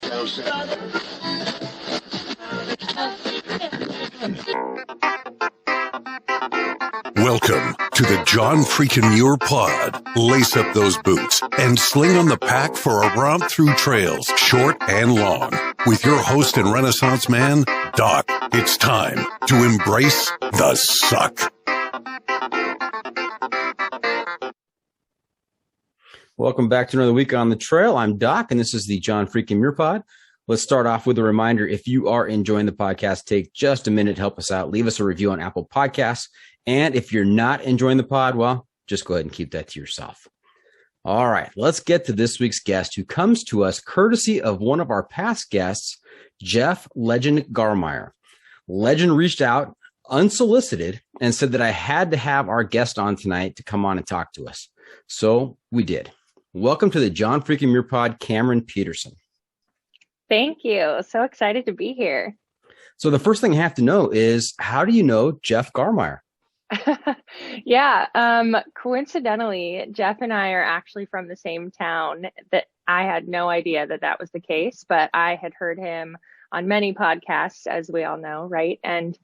Welcome to the John Freakin' Muir Pod. Lace up those boots and sling on the pack for a romp through trails, short and long. With your host and Renaissance man, Doc, it's time to embrace the suck. Welcome back to another week on the trail. I'm Doc, and this is the John Freakin' Muir Pod. Let's start off with a reminder. If you are enjoying the podcast, take just a minute to help us out. Leave us a review on Apple Podcasts. And if you're not enjoying the pod, well, just go ahead and keep that to yourself. All right, let's get to this week's guest, who comes to us courtesy of one of our past guests, Jeff Legend Garmeyer. Legend reached out unsolicited and said that I had to have our guest on tonight to come on and talk to us. So we did. Welcome to the John Freakin' Muir Pod, Kamrin Peterson. Thank you. So excited to be here. So the first thing I have to know is, how do you know Jeff Garmeyer? Yeah. Coincidentally, Jeff and I are actually from the same town. That I had no idea that that was the case, but I had heard him on many podcasts, as we all know, right? And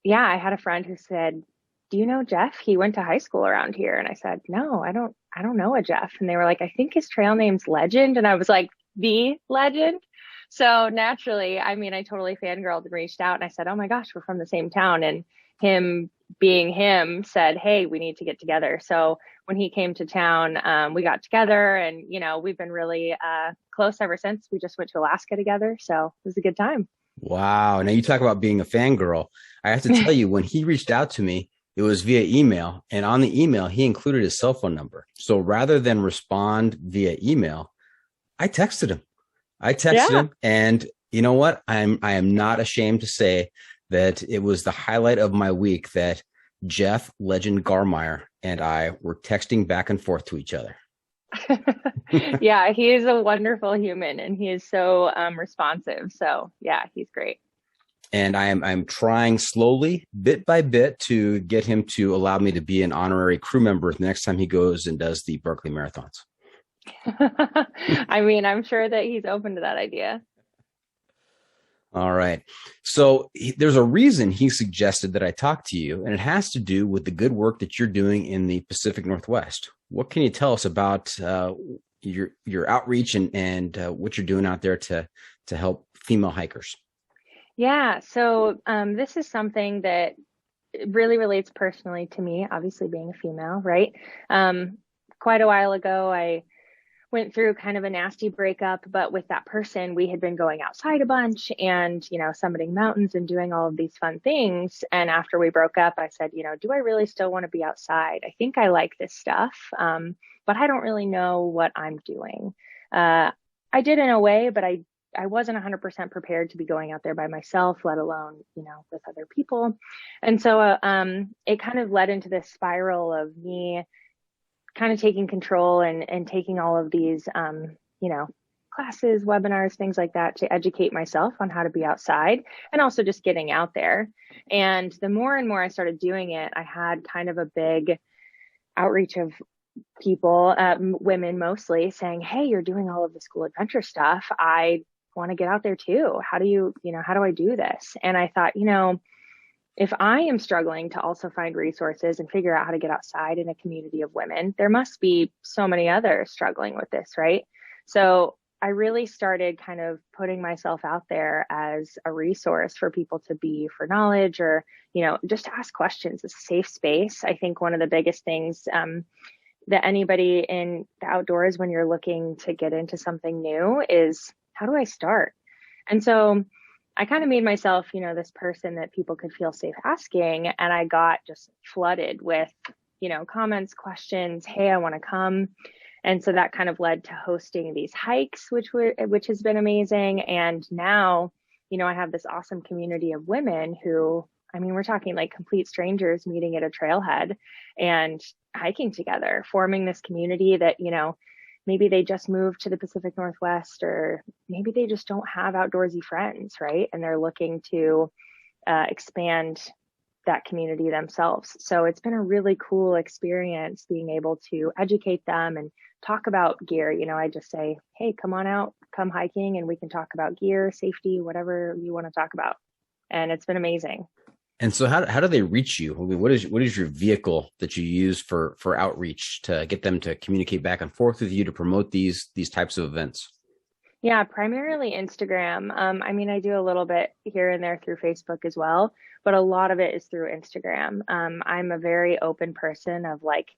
yeah, I had a friend who said, "Do you know Jeff? He went to high school around here." And I said, "No, I don't know a Jeff." And they were like, "I think his trail name's Legend." And I was like, "The Legend?" So naturally, I mean, I totally fangirled and reached out and I said, "Oh my gosh, we're from the same town." And him being him said, "Hey, we need to get together." So when he came to town, we got together and, you know, we've been really close ever since. We just went to Alaska together. So it was a good time. Wow. Now you talk about being a fangirl. I have to tell you, when he reached out to me, it was via email, and on the email, he included his cell phone number. So rather than respond via email, I texted him. Him, and you know what? I am not ashamed to say that it was the highlight of my week that Jeff Legend Garmeyer and I were texting back and forth to each other. Yeah, he is a wonderful human, and he is so responsive. So yeah, he's great. And I'm trying slowly, bit by bit, to get him to allow me to be an honorary crew member the next time he goes and does the Berkeley Marathons. I mean, I'm sure that he's open to that idea. All right. So there's a reason he suggested that I talk to you, and it has to do with the good work that you're doing in the Pacific Northwest. What can you tell us about your outreach and what you're doing out there to help female hikers? Yeah, so this is something that really relates personally to me, obviously being a female, right? Quite a while ago, I went through kind of a nasty breakup, but with that person, we had been going outside a bunch and, you know, summiting mountains and doing all of these fun things. And after we broke up, I said, you know, do I really still want to be outside? I think I like this stuff, but I don't really know what I'm doing. I did in a way, but I wasn't 100% prepared to be going out there by myself, let alone, you know, with other people. And so it kind of led into this spiral of me kind of taking control and taking all of these, you know, classes, webinars, things like that to educate myself on how to be outside and also just getting out there. And the more and more I started doing it, I had kind of a big outreach of people, women mostly, saying, "Hey, you're doing all of this cool adventure stuff. I want to get out there too. How do I do this?" And I thought, you know, if I am struggling to also find resources and figure out how to get outside in a community of women, there must be so many others struggling with this, right? So I really started kind of putting myself out there as a resource for people to be for knowledge or, you know, just to ask questions. It's a safe space. I think one of the biggest things that anybody in the outdoors, when you're looking to get into something new, is how do I start? And so I kind of made myself, you know, this person that people could feel safe asking. And I got just flooded with, you know, comments, questions. "Hey, I want to come." And so that kind of led to hosting these hikes, which has been amazing. And now, you know, I have this awesome community of women who, I mean, we're talking like complete strangers meeting at a trailhead and hiking together, forming this community that, you know, maybe they just moved to the Pacific Northwest, or maybe they just don't have outdoorsy friends, right? And they're looking to expand that community themselves. So it's been a really cool experience being able to educate them and talk about gear. I just say, hey, come on out, come hiking, and we can talk about gear, safety, whatever you want to talk about. And it's been amazing. And so how do they reach you? I mean, what is your vehicle that you use for outreach to get them to communicate back and forth with you to promote these types of events? Yeah, primarily Instagram. I do a little bit here and there through Facebook as well, but a lot of it is through Instagram. I'm a very open person of like,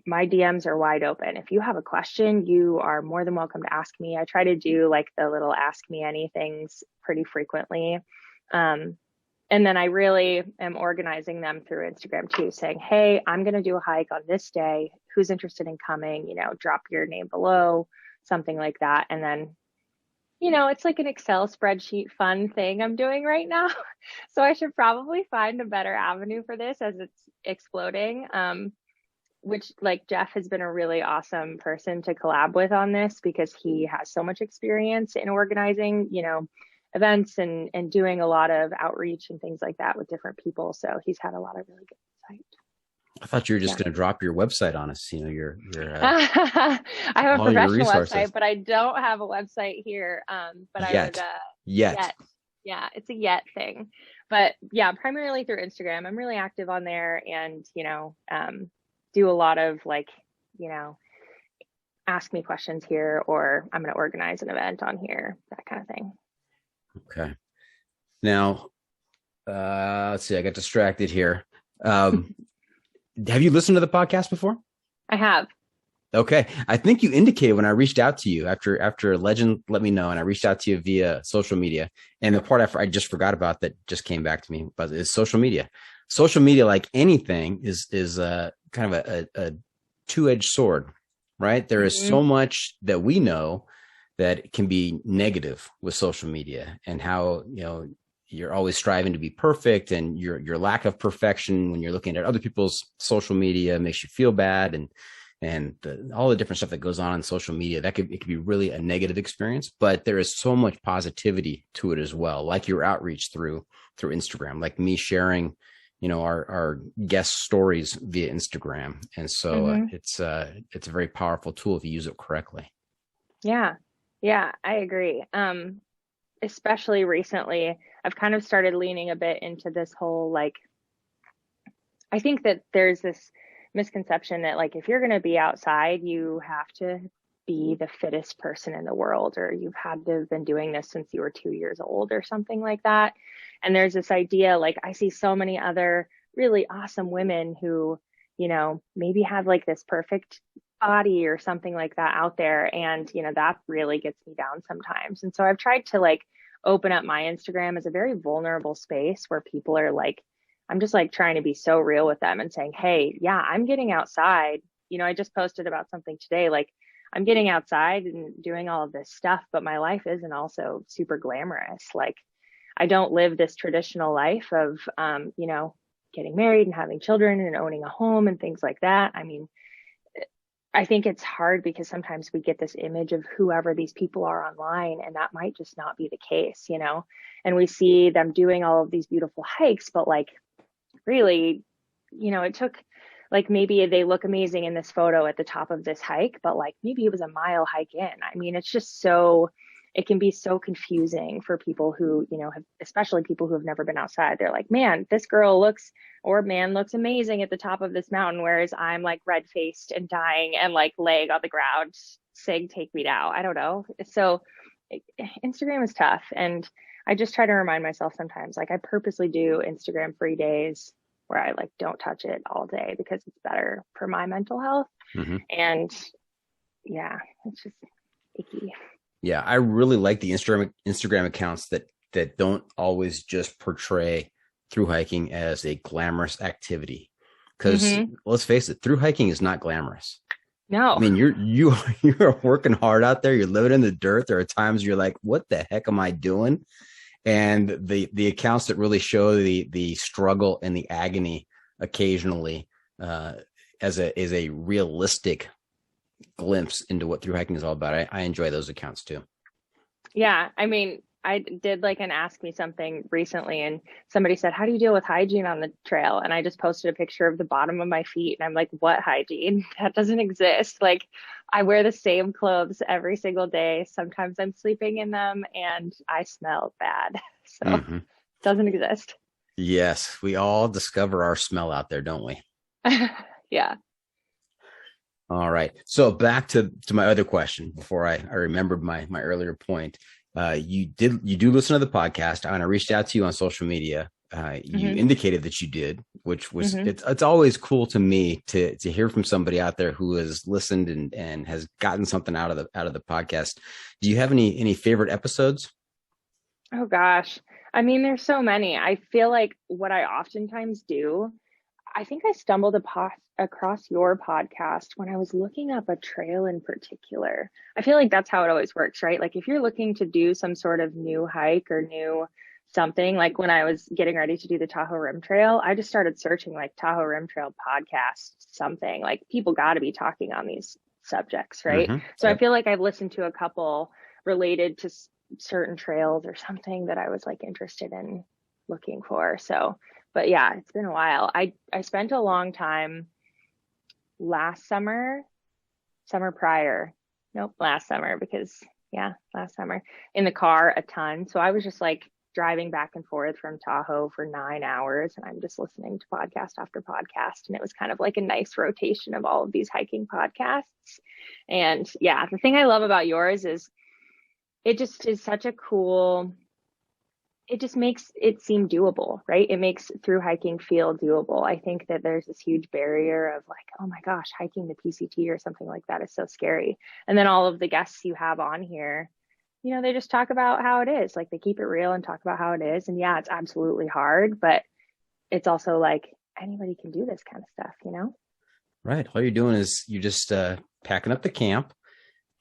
my DMs are wide open. If you have a question, you are more than welcome to ask me. I try to do like the little ask me anythings pretty frequently. And then I really am organizing them through Instagram too, saying, hey, I'm going to do a hike on this day. Who's interested in coming? Drop your name below, something like that. And then, it's like an Excel spreadsheet fun thing I'm doing right now. So I should probably find a better avenue for this as it's exploding. Which like Jeff has been a really awesome person to collab with on this because he has so much experience in organizing, events and doing a lot of outreach and things like that with different people. So he's had a lot of really good insight. I thought you were just going to drop your website on us. Your I have a professional website, but I don't have a website here. But yet. Yeah, it's a yet thing. But yeah, primarily through Instagram. I'm really active on there and, do a lot of like, ask me questions here, or I'm going to organize an event on here, that kind of thing. Okay. Now, let's see, I got distracted here. Have you listened to the podcast before? I have. Okay. I think you indicated when I reached out to you after Legend let me know, and I reached out to you via social media. And the part I just forgot about that just came back to me, but is social media. Social media, like anything, is kind of a two-edged sword, right? There is so much that we know that can be negative with social media, and how, you're always striving to be perfect, and your lack of perfection when you're looking at other people's social media makes you feel bad, and all the different stuff that goes on social media, it could be really a negative experience. But there is so much positivity to it as well, like your outreach through Instagram, like me sharing, our guest stories via Instagram. And so it's a very powerful tool if you use it correctly. Yeah, I agree. Especially recently, I've kind of started leaning a bit into this whole, like, I think that there's this misconception that like, if you're going to be outside, you have to be the fittest person in the world, or you've had to have been doing this since you were 2 years old or something like that. And there's this idea, like, I see so many other really awesome women who, maybe have like this perfect body or something like that out there. And, that really gets me down sometimes. And so I've tried to like open up my Instagram as a very vulnerable space where people are like, I'm just like trying to be so real with them and saying, hey, yeah, I'm getting outside. I just posted about something today, like, I'm getting outside and doing all of this stuff, but my life isn't also super glamorous. Like, I don't live this traditional life of, getting married and having children and owning a home and things like that. I mean, I think it's hard because sometimes we get this image of whoever these people are online, and that might just not be the case, and we see them doing all of these beautiful hikes, but like, really, it took, like, maybe they look amazing in this photo at the top of this hike, but like maybe it was a mile hike in. I mean, it's just it can be so confusing for people who, especially people who have never been outside. They're like, man, this girl looks, or man looks amazing at the top of this mountain, whereas I'm like red faced and dying and like laying on the ground saying, take me now. I don't know. So Instagram is tough. And I just try to remind myself sometimes, like, I purposely do Instagram free days where I like don't touch it all day because it's better for my mental health. And yeah, it's just icky. Yeah, I really like the Instagram accounts that don't always just portray through hiking as a glamorous activity. Because let's face it, through hiking is not glamorous. No, I mean, you're working hard out there. You're living in the dirt. There are times you're like, what the heck am I doing? And the accounts that really show the struggle and the agony occasionally as a realistic glimpse into what through hiking is all about. I enjoy those accounts too. Yeah, I mean, I did like an ask me something recently, and somebody said, how do you deal with hygiene on the trail? And I just posted a picture of the bottom of my feet, and I'm like, what hygiene? That doesn't exist. Like, I wear the same clothes every single day. Sometimes I'm sleeping in them and I smell bad. So it doesn't exist. Yes, we all discover our smell out there, don't we? Yeah. All right. So back to my other question before I remembered my earlier point. You do listen to the podcast, and I reached out to you on social media. You indicated that you did, which was it's always cool to me to hear from somebody out there who has listened and has gotten something out of the podcast. Do you have any favorite episodes? Oh gosh. I mean, there's so many. I feel like what I oftentimes do, I think I stumbled across your podcast when I was looking up a trail in particular. I feel like that's how it always works, right? Like if you're looking to do some sort of new hike or new something, like when I was getting ready to do the Tahoe Rim Trail, I just started searching like Tahoe Rim Trail podcast, something like people got to be talking on these subjects, right? So I feel like I've listened to a couple related to certain trails or something that I was like interested in looking for. So, but yeah, it's been a while. I spent a long time last summer in the car a ton. So I was just like driving back and forth from Tahoe for 9 hours, and I'm just listening to podcast after podcast. And it was kind of like a nice rotation of all of these hiking podcasts. And yeah, the thing I love about yours is it just is such a cool, it just makes it seem doable, right? It makes through hiking feel doable. I think that there's this huge barrier of like, oh my gosh, hiking the PCT or something like that is so scary. And then all of the guests you have on here, you know, they just talk about how it is. Like they keep it real and talk about how it is. And yeah, it's absolutely hard, but it's also like anybody can do this kind of stuff, you know? Right. All you're doing is you're just packing up the camp,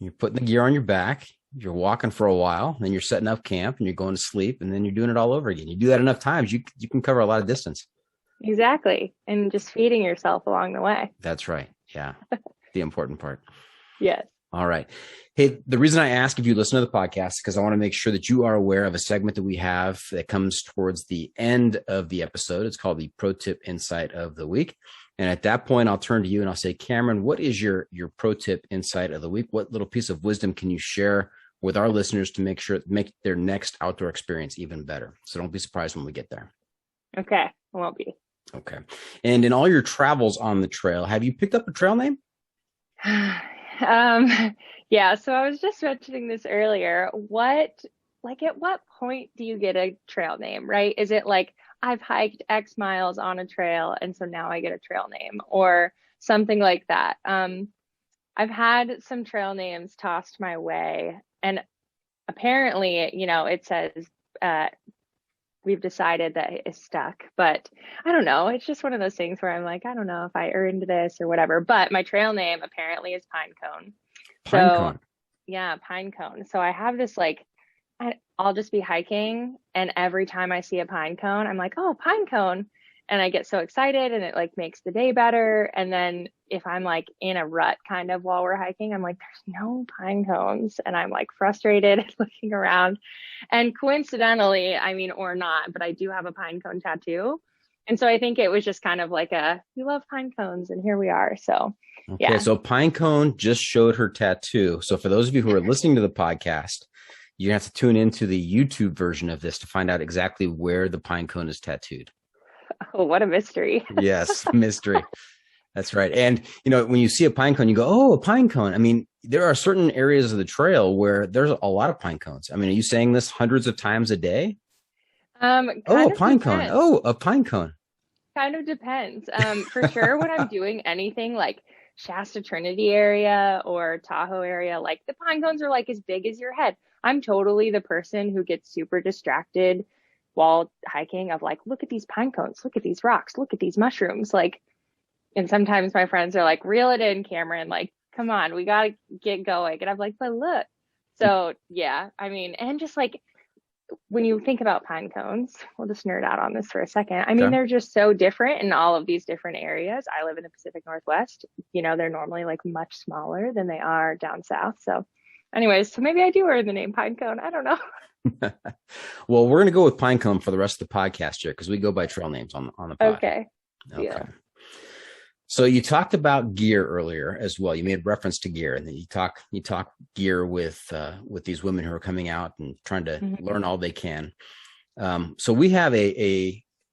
you're putting the gear on your back, you're walking for a while, then you're setting up camp and you're going to sleep, and then you're doing it all over again. You do that enough times, you can cover a lot of distance. Exactly. And just feeding yourself along the way. That's right. Yeah. The important part. Yes. All right. Hey, the reason I ask if you listen to the podcast is because I want to make sure that you are aware of a segment that we have that comes towards the end of the episode. It's called the Pro Tip Insight of the Week. And at that point, I'll turn to you and I'll say, Kamrin, what is your pro tip insight of the week? What little piece of wisdom can you share with our listeners to make their next outdoor experience even better? So don't be surprised when we get there. Okay. I won't be. Okay. And in all your travels on the trail, have you picked up a trail name? Yeah. So I was just mentioning this earlier. At what point do you get a trail name, right? Is it like I've hiked X miles on a trail and so now I get a trail name or something like that? I've had some trail names tossed my way, and apparently, you know, it says we've decided that it's stuck, but I don't know. It's just one of those things where I'm like, I don't know if I earned this or whatever, but my trail name apparently is Pinecone. Pinecone. So yeah, Pinecone. So I have this like, I'll just be hiking, and every time I see a pine cone, I'm like, oh, pine cone. And I get so excited, and it like makes the day better. And then if I'm like in a rut kind of while we're hiking, I'm like, there's no pine cones. And I'm like frustrated looking around. And coincidentally, I mean, or not, but I do have a pine cone tattoo. And so I think it was just kind of like we love pine cones, and here we are. So okay, yeah. So Pinecone just showed her tattoo. So for those of you who are listening to the podcast, you have to tune into the YouTube version of this to find out exactly where the Pinecone is tattooed. Oh, what a mystery. Yes, mystery. That's right. And, you know, when you see a pine cone, you go, oh, a pine cone. I mean, there are certain areas of the trail where there's a lot of pine cones. I mean, are you saying this hundreds of times a day? Oh, a pine cone. Oh, a pine cone. Kind of depends. For sure, when I'm doing anything like Shasta Trinity area or Tahoe area, like the pine cones are like as big as your head. I'm totally the person who gets super distracted while hiking of like, look at these pine cones, look at these rocks, look at these mushrooms. Like, and sometimes my friends are like, reel it in, Kamrin, like, come on, we got to get going. And I'm like, but look. So yeah, I mean, and just like, when you think about pine cones, we'll just nerd out on this for a second. I mean, they're just so different in all of these different areas. I live in the Pacific Northwest. You know, they're normally like much smaller than they are down south. So anyways, so maybe I do earn the name Pinecone. I don't know. Well, we're going to go with Pinecone for the rest of the podcast here because we go by trail names on the pod. Okay. Okay. So you talked about gear earlier as well. You made reference to gear, and then you talk gear with these women who are coming out and trying to learn all they can. So we have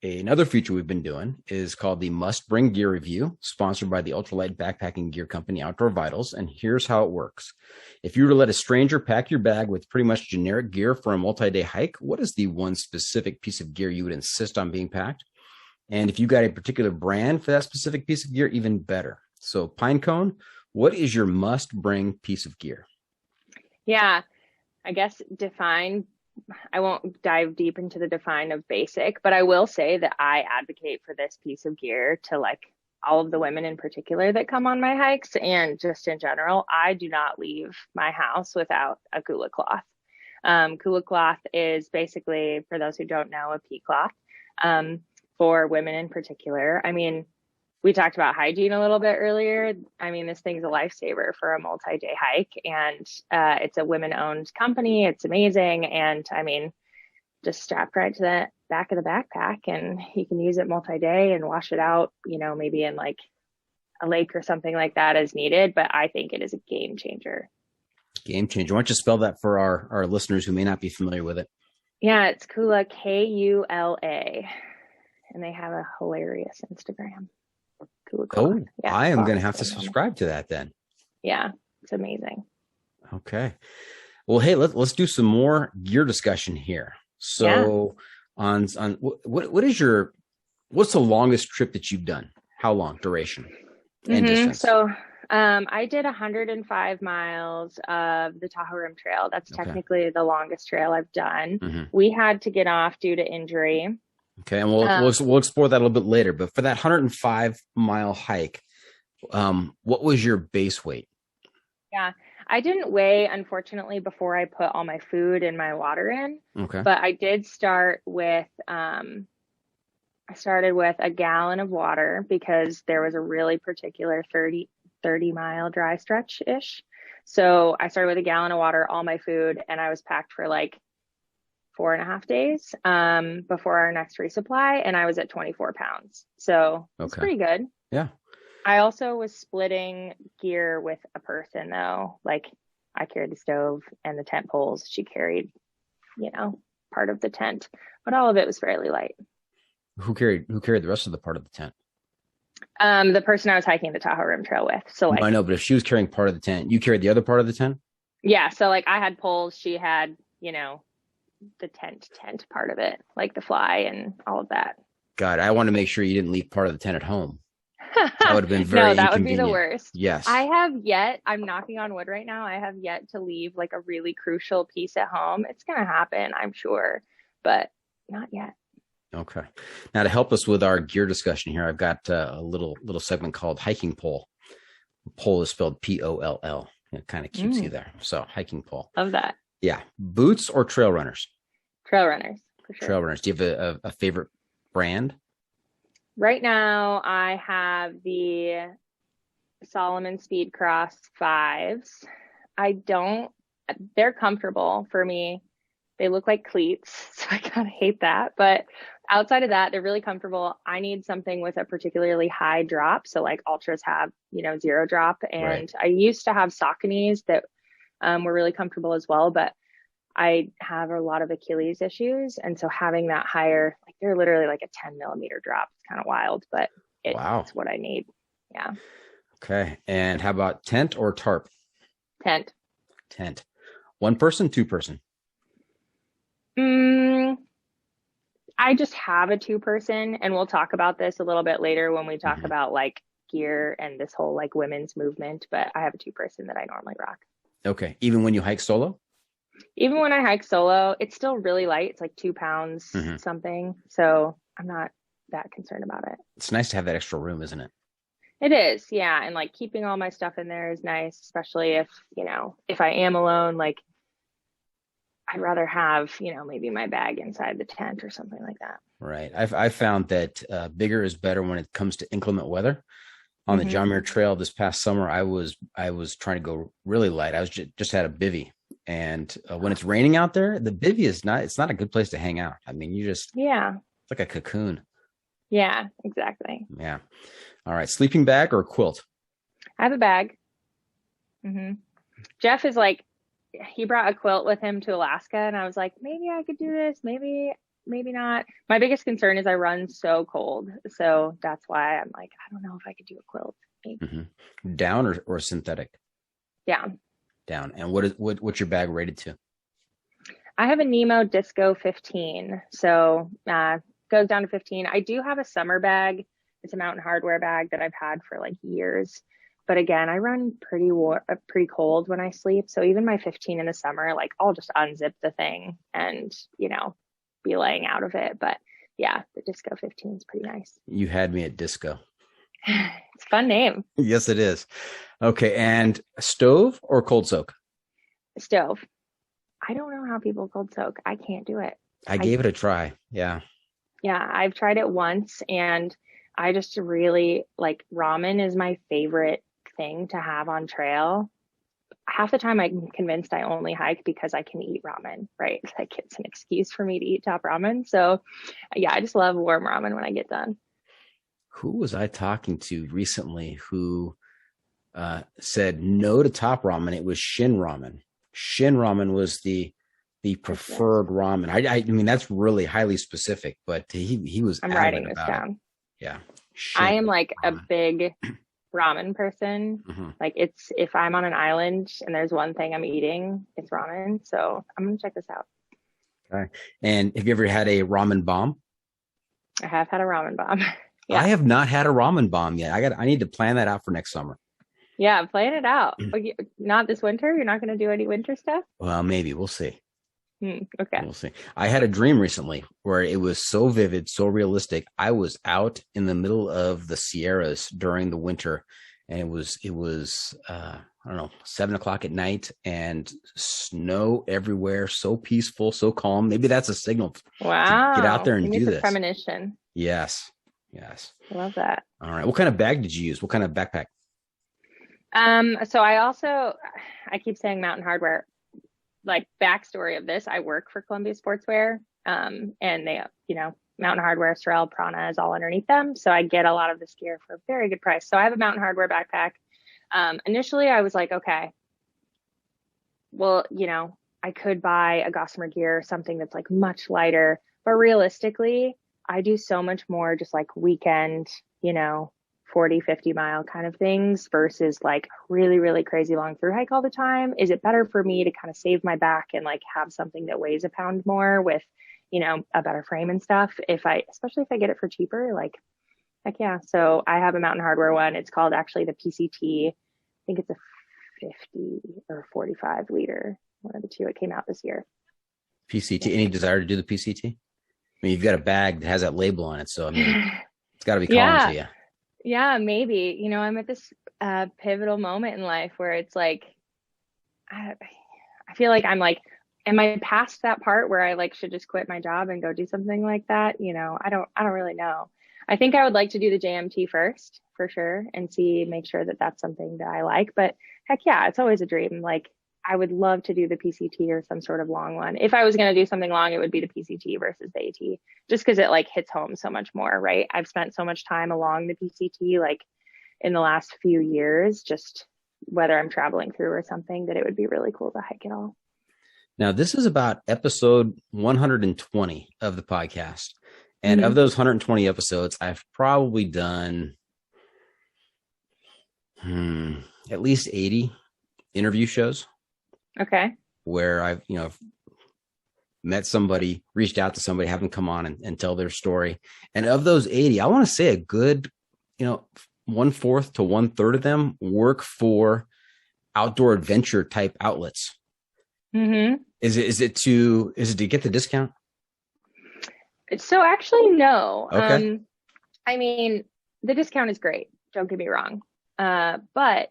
another feature we've been doing is called the Must Bring Gear Review, sponsored by the ultralight backpacking gear company Outdoor Vitals. And here's how it works. If you were to let a stranger pack your bag with pretty much generic gear for a multi-day hike, what is the one specific piece of gear you would insist on being packed? And if you got a particular brand for that specific piece of gear, even better. So Pinecone, what is your must bring piece of gear? Yeah, I guess I won't dive deep into the define of basic, but I will say that I advocate for this piece of gear to like all of the women in particular that come on my hikes. And just in general, I do not leave my house without a kula cloth. Kula cloth is basically, for those who don't know, a pea cloth. For women in particular. I mean, we talked about hygiene a little bit earlier. I mean, this thing's a lifesaver for a multi-day hike, and it's a women-owned company. It's amazing. And I mean, just strapped right to the back of the backpack, and you can use it multi-day and wash it out, maybe in like a lake or something like that as needed. But I think it is a game changer. Game changer. Why don't you spell that for our listeners who may not be familiar with it? Yeah, it's Kula, Kula. And they have a hilarious Instagram. Oh, yeah, I am going to have to subscribe to that then. Yeah, it's amazing. Okay. Well, hey, let's do some more gear discussion here. So on what's the longest trip that you've done? How long duration and distance? So I did 105 miles of the Tahoe Rim Trail. That's technically the longest trail I've done. We had to get off due to injury. Okay, and we'll explore that a little bit later. But for that 105-mile hike, what was your base weight? Yeah, I didn't weigh, unfortunately, before I put all my food and my water in. Okay. But I did start with I started with a gallon of water because there was a really particular 30 mile dry stretch-ish. So I started with a gallon of water, all my food, and I was packed for like 4.5 days before our next resupply, and I was at 24 pounds. So it's pretty good. Yeah. I also was splitting gear with a person though. Like I carried the stove and the tent poles. She carried, part of the tent, but all of it was fairly light. Who carried the rest of the part of the tent? The person I was hiking the Tahoe Rim Trail with. So like, I know, but if she was carrying part of the tent, you carried the other part of the tent? Yeah. So like I had poles, she had, the tent part of it, like the fly and all of that. God, I want to make sure you didn't leave part of the tent at home. That would have been very No, that would be the worst. Yes. I'm knocking on wood right now. I have yet to leave like a really crucial piece at home. It's going to happen, I'm sure, but not yet. Okay. Now to help us with our gear discussion here, I've got a little segment called hiking pole. Pole is spelled P-O-L-L. Kind of cutesy there. So hiking pole. Love that. Yeah. Boots or trail runners? Trail runners, for sure. Trail runners. Do you have a favorite brand? Right now, I have the Salomon Speed Cross 5s. They're comfortable for me. They look like cleats, so I kind of hate that. But outside of that, they're really comfortable. I need something with a particularly high drop. So like Ultras have, 0 drop. And right. I used to have Sauconys that were really comfortable as well, but I have a lot of Achilles issues. And so having that higher, like they're literally like a 10 millimeter drop. It's kind of wild, but it's what I need. Yeah. Okay. And how about tent or tarp? Tent. One person, two person? I just have a 2-person, and we'll talk about this a little bit later when we talk about like gear and this whole like women's movement, but I have a 2-person that I normally rock. Okay. Even when you hike solo? Even when I hike solo, it's still really light. It's like 2 pounds something. So I'm not that concerned about it. It's nice to have that extra room, isn't it? It is. Yeah. And like keeping all my stuff in there is nice, especially if, if I am alone, like I'd rather have, maybe my bag inside the tent or something like that. Right. I found that bigger is better when it comes to inclement weather. On the John Muir Trail this past summer, I was trying to go really light. I was just had a bivvy And when it's raining out there, the bivvy it's not a good place to hang out. I mean, it's like a cocoon. Yeah, exactly. Yeah. All right. Sleeping bag or quilt? I have a bag. Jeff is like, he brought a quilt with him to Alaska, and I was like, maybe I could do this, maybe not. My biggest concern is I run so cold, so that's why I'm like, I don't know if I could do a quilt. Down or synthetic? Down. And what's your bag rated to? I have a Nemo Disco 15, so goes down to 15. I do have a summer bag. It's a Mountain Hardwear bag that I've had for like years. But again, I run pretty cold when I sleep. So even my 15 in the summer, like I'll just unzip the thing and, be laying out of it. But yeah, the Disco 15 is pretty nice. You had me at Disco. It's a fun name. Yes, it is. Okay. And stove or cold soak? Stove. I don't know how people cold soak. I can't do it. I gave it a try. Yeah. Yeah. I've tried it once, and I just really like ramen is my favorite thing to have on trail. Half the time I'm convinced I only hike because I can eat ramen, right? Like it's an excuse for me to eat top ramen. So yeah, I just love warm ramen when I get done. Who was I talking to recently who said no to top ramen? It was Shin ramen. Shin ramen was the preferred ramen. I mean, that's really highly specific, but he was. I'm writing this down. It. Yeah. Shin I am like ramen. A big ramen person. Like if I'm on an island and there's one thing I'm eating, it's ramen. So I'm going to check this out. Okay. And have you ever had a ramen bomb? I have had a ramen bomb. Yeah. I have not had a ramen bomb yet. I need to plan that out for next summer. Yeah, plan it out. Not this winter? You're not going to do any winter stuff? Well, maybe. We'll see. Okay. We'll see. I had a dream recently where it was so vivid, so realistic. I was out in the middle of the Sierras during the winter, and it was I don't know, 7:00 at night, and snow everywhere. So peaceful, so calm. Maybe that's a signal. Wow. To get out there and do this. Premonition. Yes. I love that. All right. What kind of bag did you use? What kind of backpack? So I keep saying Mountain Hardwear. Like backstory of this, I work for Columbia Sportswear, and they, Mountain Hardwear, Sorel, Prana is all underneath them. So I get a lot of this gear for a very good price. So I have a Mountain Hardwear backpack. Initially I was like, okay, well, I could buy a Gossamer Gear, something that's like much lighter, but realistically, I do so much more just like weekend, 40, 50 mile kind of things versus like really, really crazy long through hike all the time. Is it better for me to kind of save my back and like have something that weighs a pound more with, a better frame and stuff? Especially if I get it for cheaper, like, heck yeah. So I have a Mountain Hardwear one. It's called actually the PCT. I think it's a 50 or 45 liter, one of the two. It came out this year. PCT. Any desire to do the PCT? I mean, you've got a bag that has that label on it. So, I mean, it's got to be calling to you. Yeah, maybe. I'm at this pivotal moment in life where it's like, I feel like I'm like, am I past that part where I like should just quit my job and go do something like that? I don't really know. I think I would like to do the JMT first for sure and make sure that that's something that I like. But heck yeah, it's always a dream. Like I would love to do the PCT or some sort of long one. If I was going to do something long, it would be the PCT versus the AT, just because it like hits home so much more, right? I've spent so much time along the PCT, like in the last few years, just whether I'm traveling through or something, that it would be really cool to hike it all. Now, this is about episode 120 of the podcast. And of those 120 episodes, I've probably done at least 80 interview shows. Okay. Where I've, met somebody, reached out to somebody, have them come on and tell their story. And of those 80, I want to say a good, 1/4 to 1/3 of them work for outdoor adventure type outlets. Is it to get the discount? So actually, no. Okay. I mean, the discount is great. Don't get me wrong. But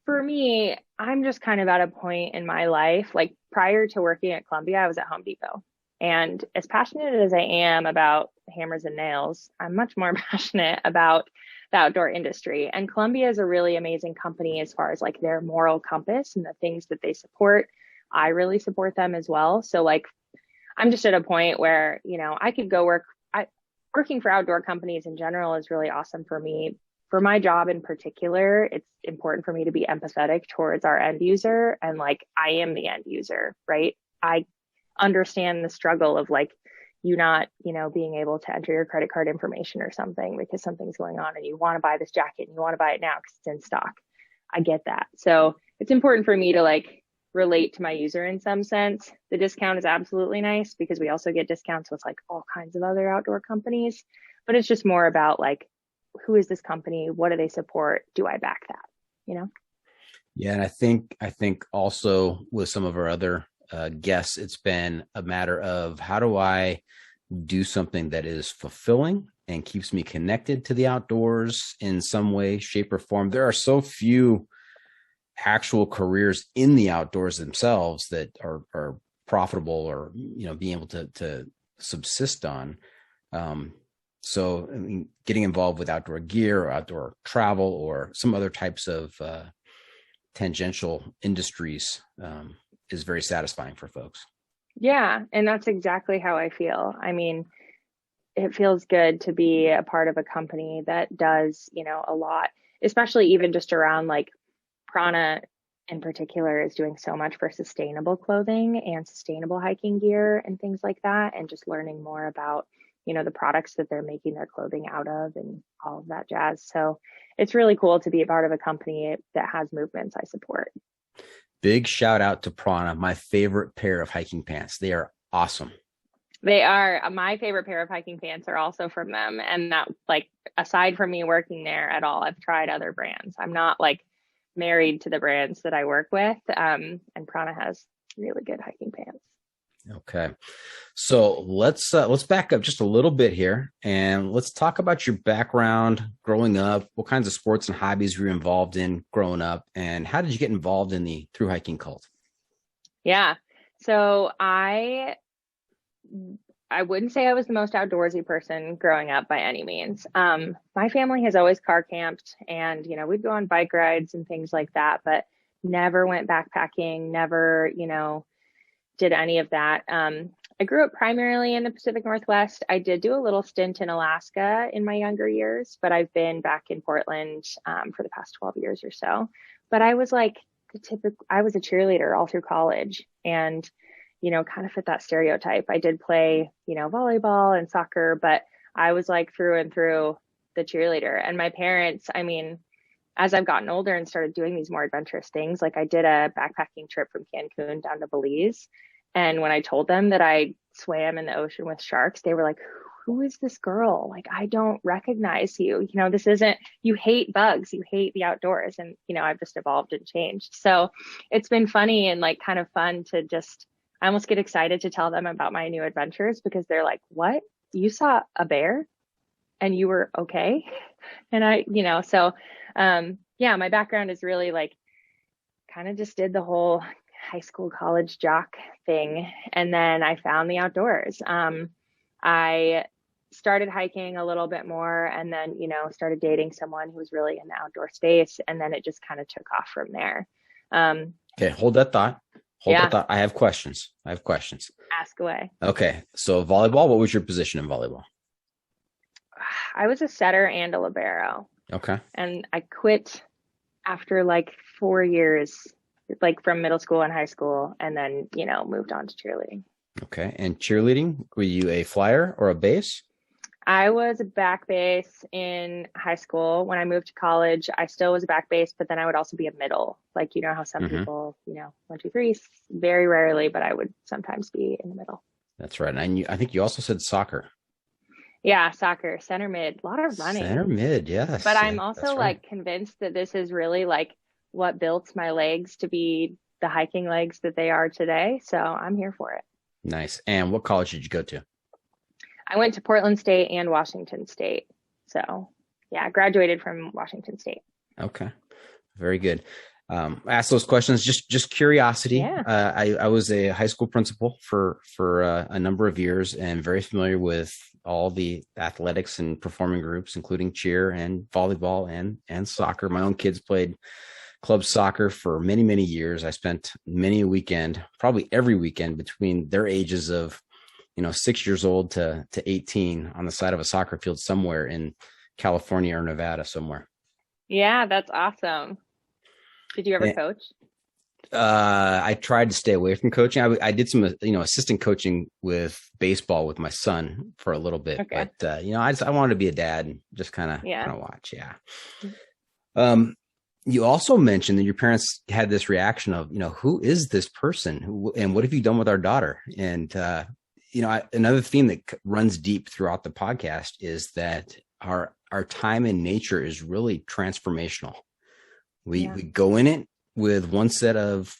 for me, I'm just kind of at a point in my life, like prior to working at Columbia, I was at Home Depot. And as passionate as I am about hammers and nails, I'm much more passionate about the outdoor industry. And Columbia is a really amazing company as far as like their moral compass and the things that they support. I really support them as well. So like, I'm just at a point where, I could go working for outdoor companies in general is really awesome for me. For my job in particular, it's important for me to be empathetic towards our end user. And like, I am the end user, right? I understand the struggle of like, you not, being able to enter your credit card information or something because something's going on and you want to buy this jacket and you want to buy it now because it's in stock. I get that. So it's important for me to like relate to my user in some sense. The discount is absolutely nice because we also get discounts with like all kinds of other outdoor companies, but it's just more about like, who is this company? What do they support? Do I back that? Yeah. And I think also with some of our other guests, it's been a matter of how do I do something that is fulfilling and keeps me connected to the outdoors in some way, shape, or form. There are so few actual careers in the outdoors themselves that are profitable or, being able to subsist on. So I mean, getting involved with outdoor gear or outdoor travel or some other types of tangential industries is very satisfying for folks. Yeah. And that's exactly how I feel. I mean, it feels good to be a part of a company that does, a lot, especially even just around like Prana in particular is doing so much for sustainable clothing and sustainable hiking gear and things like that. And just learning more about, the products that they're making their clothing out of and all of that jazz. So it's really cool to be a part of a company that has movements I support. Big shout out to Prana, my favorite pair of hiking pants. They are awesome. They are. My favorite pair of hiking pants are also from them. And that, like, aside from me working there at all, I've tried other brands. I'm not like married to the brands that I work with. And Prana has really good hiking pants. Okay. So let's back up just a little bit here and let's talk about your background growing up. What kinds of sports and hobbies were you involved in growing up, and how did you get involved in the thru hiking cult? Yeah. So I wouldn't say I was the most outdoorsy person growing up by any means. My family has always car camped and, we'd go on bike rides and things like that, but never went backpacking, never, did any of that. I grew up primarily in the Pacific Northwest. I did do a little stint in Alaska in my younger years, but I've been back in Portland for the past 12 years or so. But I was like I was a cheerleader all through college and, kind of fit that stereotype. I did play, volleyball and soccer, but I was like through and through the cheerleader. And my parents, I mean, as I've gotten older and started doing these more adventurous things, like I did a backpacking trip from Cancun down to Belize. And when I told them that I swam in the ocean with sharks, they were like, who is this girl? Like, I don't recognize you. This isn't, you hate bugs, you hate the outdoors. And, I've just evolved and changed. So it's been funny and like kind of fun to just, I almost get excited to tell them about my new adventures because they're like, what? You saw a bear and you were okay? And yeah, my background is really like, kind of just did the whole high school, college jock thing. And then I found the outdoors. I started hiking a little bit more and then, started dating someone who was really in the outdoor space. And then it just kind of took off from there. Okay. Hold that thought. That thought. I have questions. Ask away. Okay. So volleyball, what was your position in volleyball? I was a setter and a libero. Okay. And I quit after like 4 years, like from middle school and high school, and then, moved on to cheerleading. Okay. And cheerleading, were you a flyer or a base? I was a back base in high school. When I moved to college, I still was a back base, but then I would also be a middle. Like, how some people, 1, 2, 3, very rarely, but I would sometimes be in the middle. That's right. And I think you also said soccer. Yeah, soccer, center mid, a lot of running. Center mid, yes. But I'm also like convinced that this is really like what built my legs to be the hiking legs that they are today. So I'm here for it. Nice. And what college did you go to? I went to Portland State and Washington State. So yeah, I graduated from Washington State. Okay. Very good. I asked those questions, just curiosity. Yeah. I was a high school principal for a number of years and very familiar with all the athletics and performing groups, including cheer and volleyball and soccer. My own kids played club soccer for many, many years. I spent many a weekend, probably every weekend between their ages of, 6 years old to 18 on the side of a soccer field somewhere in California or Nevada somewhere. Yeah, that's awesome. Did you ever And, coach? I tried to stay away from coaching. I did some, assistant coaching with baseball with my son for a little bit, Okay. but I wanted to be a dad and just kind of watch. Yeah. You also mentioned that your parents had this reaction of, who is this person? And what have you done with our daughter? And, another theme that runs deep throughout the podcast is that our time in nature is really transformational. We go in it with one set of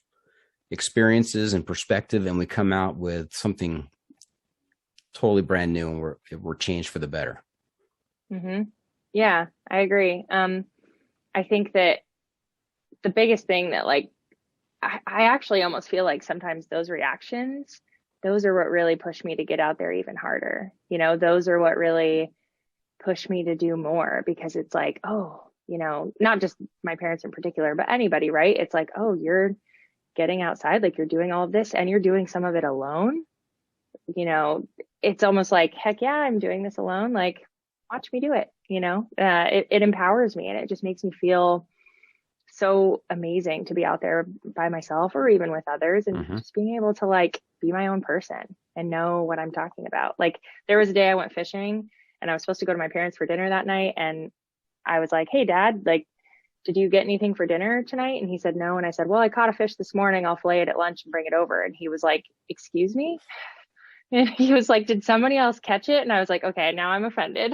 experiences and perspective, and we come out with something totally brand new, and we're changed for the better. Mm-hmm. Yeah, I agree. I think that the biggest thing that I actually almost feel like sometimes those reactions, those are what really push me to get out there even harder. Those are what really push me to do more, because it's like, oh, not just my parents in particular, but anybody, right? It's like, oh, you're getting outside, like you're doing all of this and you're doing some of it alone. It's almost like, heck yeah, I'm doing this alone. Like, watch me do it. It empowers me, and it just makes me feel so amazing to be out there by myself or even with others, and just being able to be my own person and know what I'm talking about. Like, there was a day I went fishing and I was supposed to go to my parents for dinner that night, and I was like, hey Dad, did you get anything for dinner tonight? And he said no. And I said, well, I caught a fish this morning, I'll fillet it at lunch and bring it over. And he was like, excuse me? And he was like, did somebody else catch it? And I was like, okay, now I'm offended.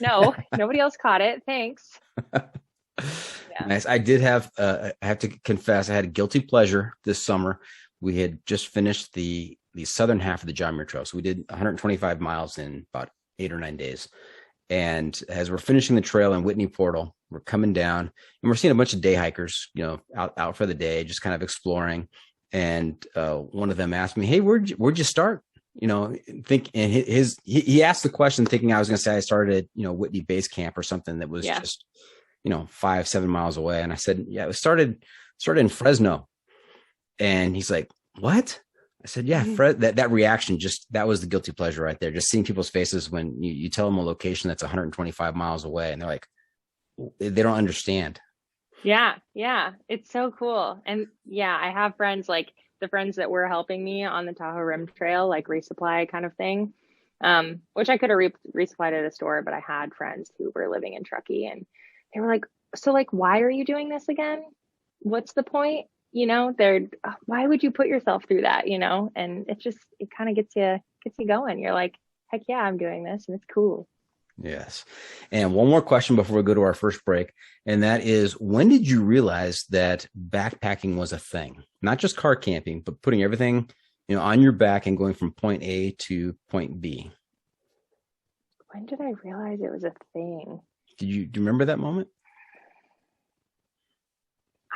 No, nobody else caught it, thanks. Yeah. Nice. I did have, I have to confess, I had a guilty pleasure this summer. We had just finished the southern half of the John Muir Trail. So we did 125 miles in about 8 or 9 days. And as we're finishing the trail in Whitney Portal, we're coming down and we're seeing a bunch of day hikers, out for the day, just kind of exploring. And one of them asked me, hey, where'd you start? He asked the question thinking I was going to say I started at, Whitney Base Camp or something that was just, 5-7 miles away. And I said, yeah, it started in Fresno. And he's like, what? I said, yeah, that reaction, that was the guilty pleasure right there. Just seeing people's faces when you tell them a location that's 125 miles away and they're like, they don't understand. Yeah. Yeah. It's so cool. And yeah, I have friends, like the friends that were helping me on the Tahoe Rim Trail, like resupply kind of thing, which I could have resupplied at a store, but I had friends who were living in Truckee and they were like, so why are you doing this again? What's the point? Why would you put yourself through that? And it kind of gets you going. You're like, heck yeah, I'm doing this and it's cool. Yes. And one more question before we go to our first break. And that is, when did you realize that backpacking was a thing? Not just car camping, but putting everything, on your back and going from point A to point B. When did I realize it was a thing? Do you remember that moment?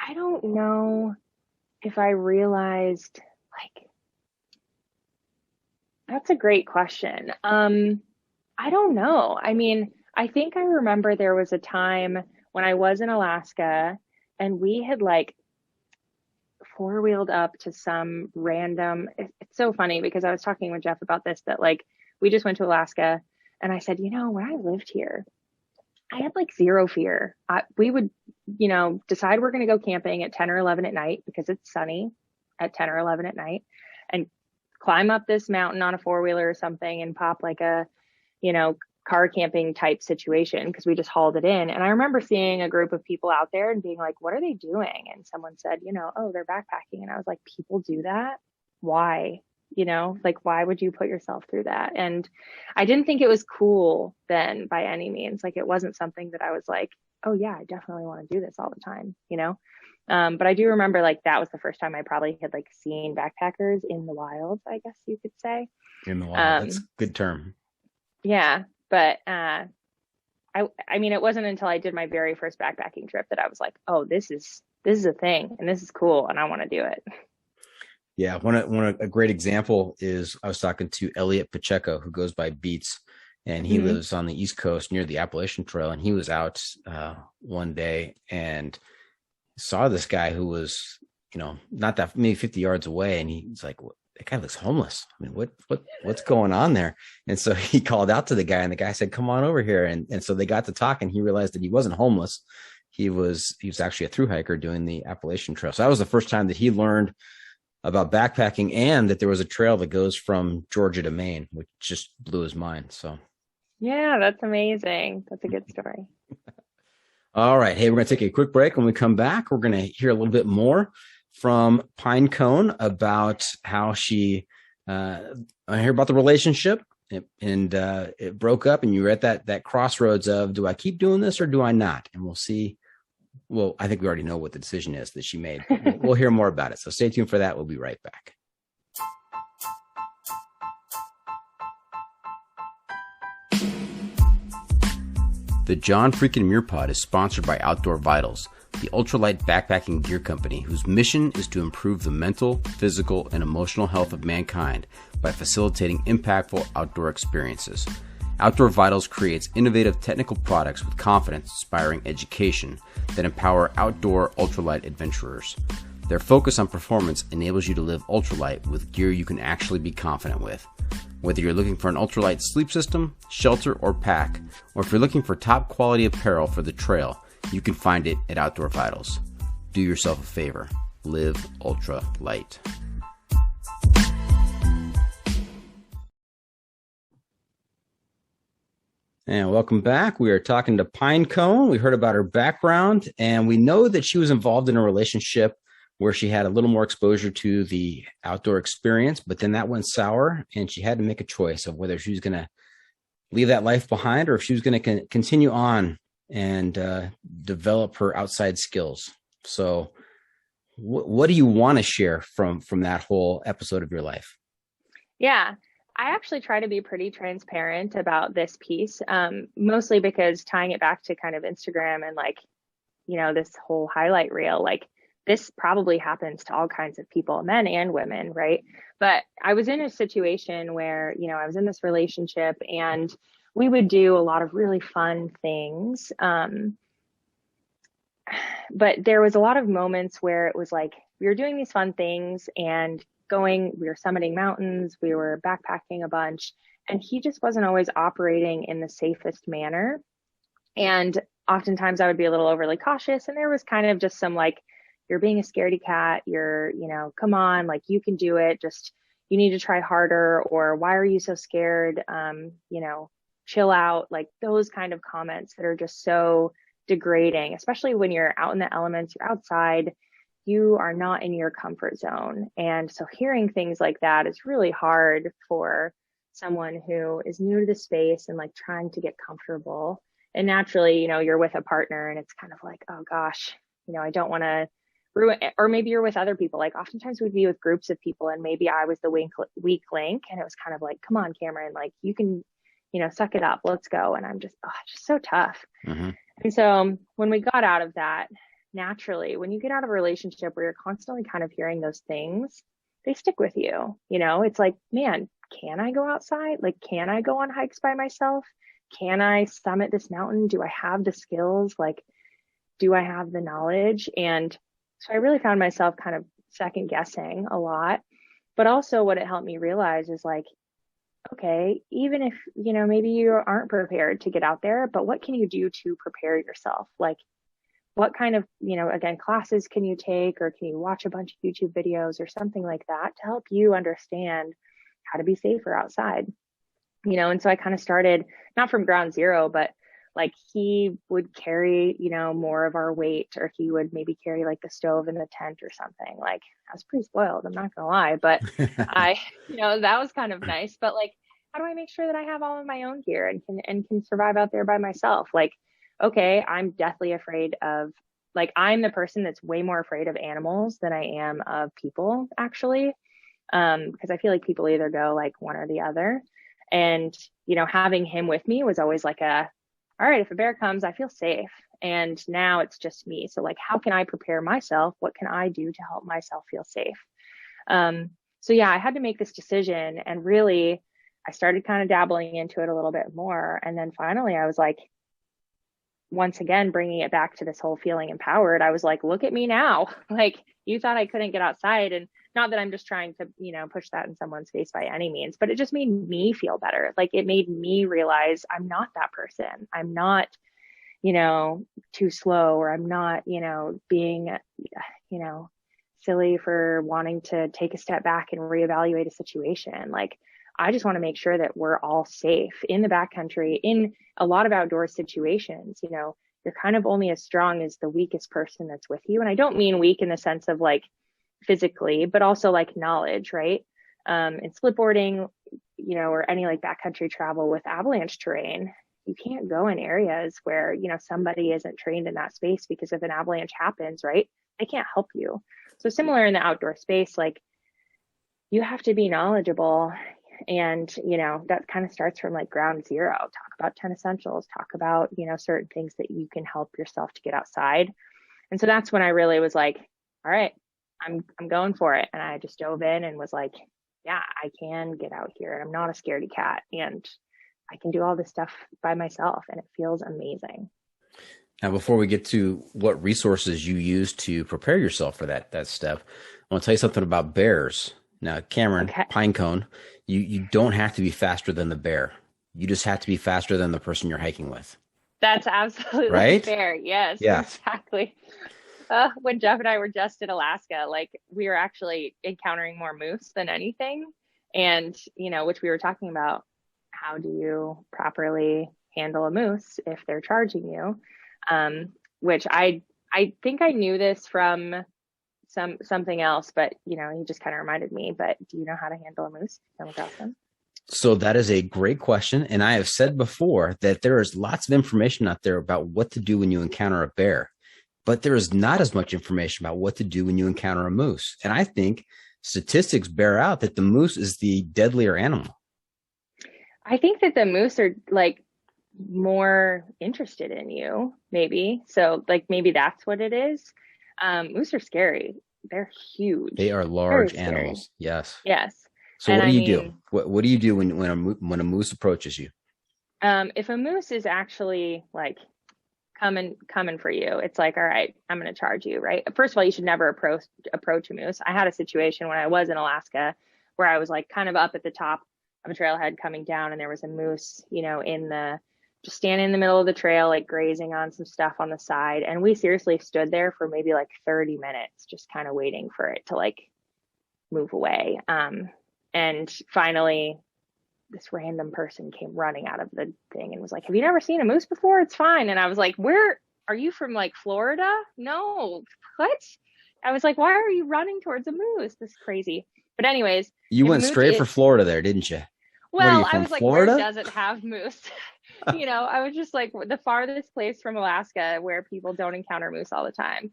I don't know if I realized, that's a great question. I don't know. I mean, I think I remember there was a time when I was in Alaska and we had four-wheeled up to some random, it's so funny because I was talking with Jeff about this, that we just went to Alaska and I said, when I lived here, I had zero fear. We would, decide we're going to go camping at 10 or 11 at night because it's sunny at 10 or 11 at night and climb up this mountain on a four-wheeler or something and pop a, car camping type situation because we just hauled it in. And I remember seeing a group of people out there and being like, what are they doing? And someone said, oh, they're backpacking. And I was like, people do that? Why? Why would you put yourself through that? And I didn't think it was cool then by any means. It wasn't something that I was like, oh yeah, I definitely want to do this all the time, but I do remember that was the first time I probably had seen backpackers in the wild, I guess you could say. In the wild, that's a good term. Yeah. But, I mean, it wasn't until I did my very first backpacking trip that I was like, oh, this is a thing and this is cool. And I want to do it. Yeah. A great example is I was talking to Elliot Pacheco, who goes by Beats, and he lives on the East Coast near the Appalachian Trail. And he was out one day and saw this guy who was, not that maybe 50 yards away. And he's like, that guy looks homeless. I mean, what's going on there? And so he called out to the guy, and the guy said, come on over here. And so they got to talk, and he realized that he wasn't homeless. He was actually a thru hiker doing the Appalachian Trail. So that was the first time that he learned about backpacking, and that there was a trail that goes from Georgia to Maine, which just blew his mind. So Yeah, that's amazing. That's a good story. all right. Hey, we're going to take a quick break. When we come back, we're going to hear a little bit more from Pinecone about how she, I hear about the relationship, and it broke up, and you were at that crossroads of, do I keep doing this or do I not? And we'll see. Well, I think we already know what the decision is that she made. We'll hear more about it. So stay tuned for that. We'll be right back. The John Freakin' Muir Pod is sponsored by Outdoor Vitals, the ultralight backpacking gear company whose mission is to improve the mental, physical, and emotional health of mankind by facilitating impactful outdoor experiences. Outdoor Vitals creates innovative technical products with confidence-inspiring education that empower outdoor ultralight adventurers. Their focus on performance enables you to live ultralight with gear you can actually be confident with. Whether you're looking for an ultralight sleep system, shelter, or pack, or if you're looking for top quality apparel for the trail, you can find it at Outdoor Vitals. Do yourself a favor. Live ultra light. And welcome back. We are talking to Pinecone. We heard about her background, and we know that she was involved in a relationship where she had a little more exposure to the outdoor experience, but then that went sour, and she had to make a choice of whether she was going to leave that life behind or if she was going to continue on and develop her outside skills. So what do you want to share from that whole episode of your life? Yeah, I actually try to be pretty transparent about this piece, mostly because tying it back to kind of Instagram and this whole highlight reel, this probably happens to all kinds of people, men and women, right? But I was in a situation where, I was in this relationship, and we would do a lot of really fun things. But there was a lot of moments where it was like we were doing these fun things and we were summiting mountains, we were backpacking a bunch, and he just wasn't always operating in the safest manner. And oftentimes I would be a little overly cautious, and there was kind of just some you're being a scaredy cat, come on, you can do it, just you need to try harder, or why are you so scared? Chill out, those kind of comments that are just so degrading, especially when you're out in the elements, you're outside, you are not in your comfort zone. And so hearing things like that is really hard for someone who is new to the space and trying to get comfortable. And naturally, you're with a partner, and it's kind of oh gosh, I don't want to ruin, or maybe you're with other people. Oftentimes we'd be with groups of people, and maybe I was the weak link, and it was kind of come on, Kamrin, you can, suck it up, let's go. And I'm just, just so tough. Mm-hmm. And so when we got out of that, naturally, when you get out of a relationship where you're constantly kind of hearing those things, they stick with you. It's man, can I go outside? Can I go on hikes by myself? Can I summit this mountain? Do I have the skills? Do I have the knowledge? And so I really found myself kind of second guessing a lot. But also what it helped me realize is okay, even if, maybe you aren't prepared to get out there, but what can you do to prepare yourself? What kind of, again, classes can you take, or can you watch a bunch of YouTube videos or something like that to help you understand how to be safer outside? And so I kind of started not from ground zero, but he would carry, more of our weight, or he would maybe carry the stove in the tent or something. I was pretty spoiled, I'm not gonna lie, but I, that was kind of nice. But how do I make sure that I have all of my own gear and can survive out there by myself? Okay, I'm deathly afraid of, I'm the person that's way more afraid of animals than I am of people, actually. Because I feel like people either go one or the other. And, having him with me was always all right, if a bear comes, I feel safe. And now it's just me. So how can I prepare myself? What can I do to help myself feel safe? So yeah, I had to make this decision, and really I started kind of dabbling into it a little bit more. And then finally I was once again, bringing it back to this whole feeling empowered, I was like, look at me now. Like, you thought I couldn't get outside. And not that I'm just trying to, push that in someone's face by any means, but it just made me feel better. Like, it made me realize I'm not that person. I'm not, too slow, or I'm not, being, silly for wanting to take a step back and reevaluate a situation. Like, I just want to make sure that we're all safe in the backcountry, in a lot of outdoor situations. You're kind of only as strong as the weakest person that's with you. And I don't mean weak in the sense of like physically, but also like knowledge, right? In slipboarding, or any like backcountry travel with avalanche terrain, you can't go in areas where, somebody isn't trained in that space, because if an avalanche happens, right, they can't help you. So similar in the outdoor space, like, you have to be knowledgeable. And, that kind of starts from like ground zero. Talk about 10 essentials, talk about, certain things that you can help yourself to get outside. And so that's when I really was like, all right, I'm going for it. And I just dove in and was like, yeah, I can get out here, and I'm not a scaredy cat, and I can do all this stuff by myself, and it feels amazing. Now, before we get to what resources you use to prepare yourself for that step, I want to tell you something about bears. Now, Kamrin, Okay. Pinecone, you don't have to be faster than the bear. You just have to be faster than the person you're hiking with. That's absolutely right? fair. Yes, yeah. Exactly. When Jeff and I were just in Alaska, like, we were actually encountering more moose than anything. And, which we were talking about, how do you properly handle a moose if they're charging you? Which I think I knew this from something else, but he just kind of reminded me. But do you know how to handle a moose? Come across them? So that is a great question. And I have said before that there is lots of information out there about what to do when you encounter a bear, but there is not as much information about what to do when you encounter a moose. And I think statistics bear out that the moose is the deadlier animal. I think that the moose are like more interested in you, maybe. So like, maybe that's what it is. Moose are scary. They're huge. They are large animals. Yes. Yes. So and what do you do? What do you do when a moose approaches you? If a moose is actually like coming for you, it's like, all right, I'm going to charge you, right? First of all, you should never approach a moose. I had a situation when I was in Alaska where I was like kind of up at the top of a trailhead coming down, and there was a moose, just standing in the middle of the trail, like grazing on some stuff on the side. And we seriously stood there for maybe like 30 minutes, just kind of waiting for it to like move away. And finally, this random person came running out of the thing and was like, have you never seen a moose before? It's fine. And I was like, where are you from? Like Florida? No. What? I was like, why are you running towards a moose? This is crazy. But anyways, you went straight for Florida there, didn't you? Well, I was like, Florida? Where does it have moose? I was just like, the farthest place from Alaska where people don't encounter moose all the time.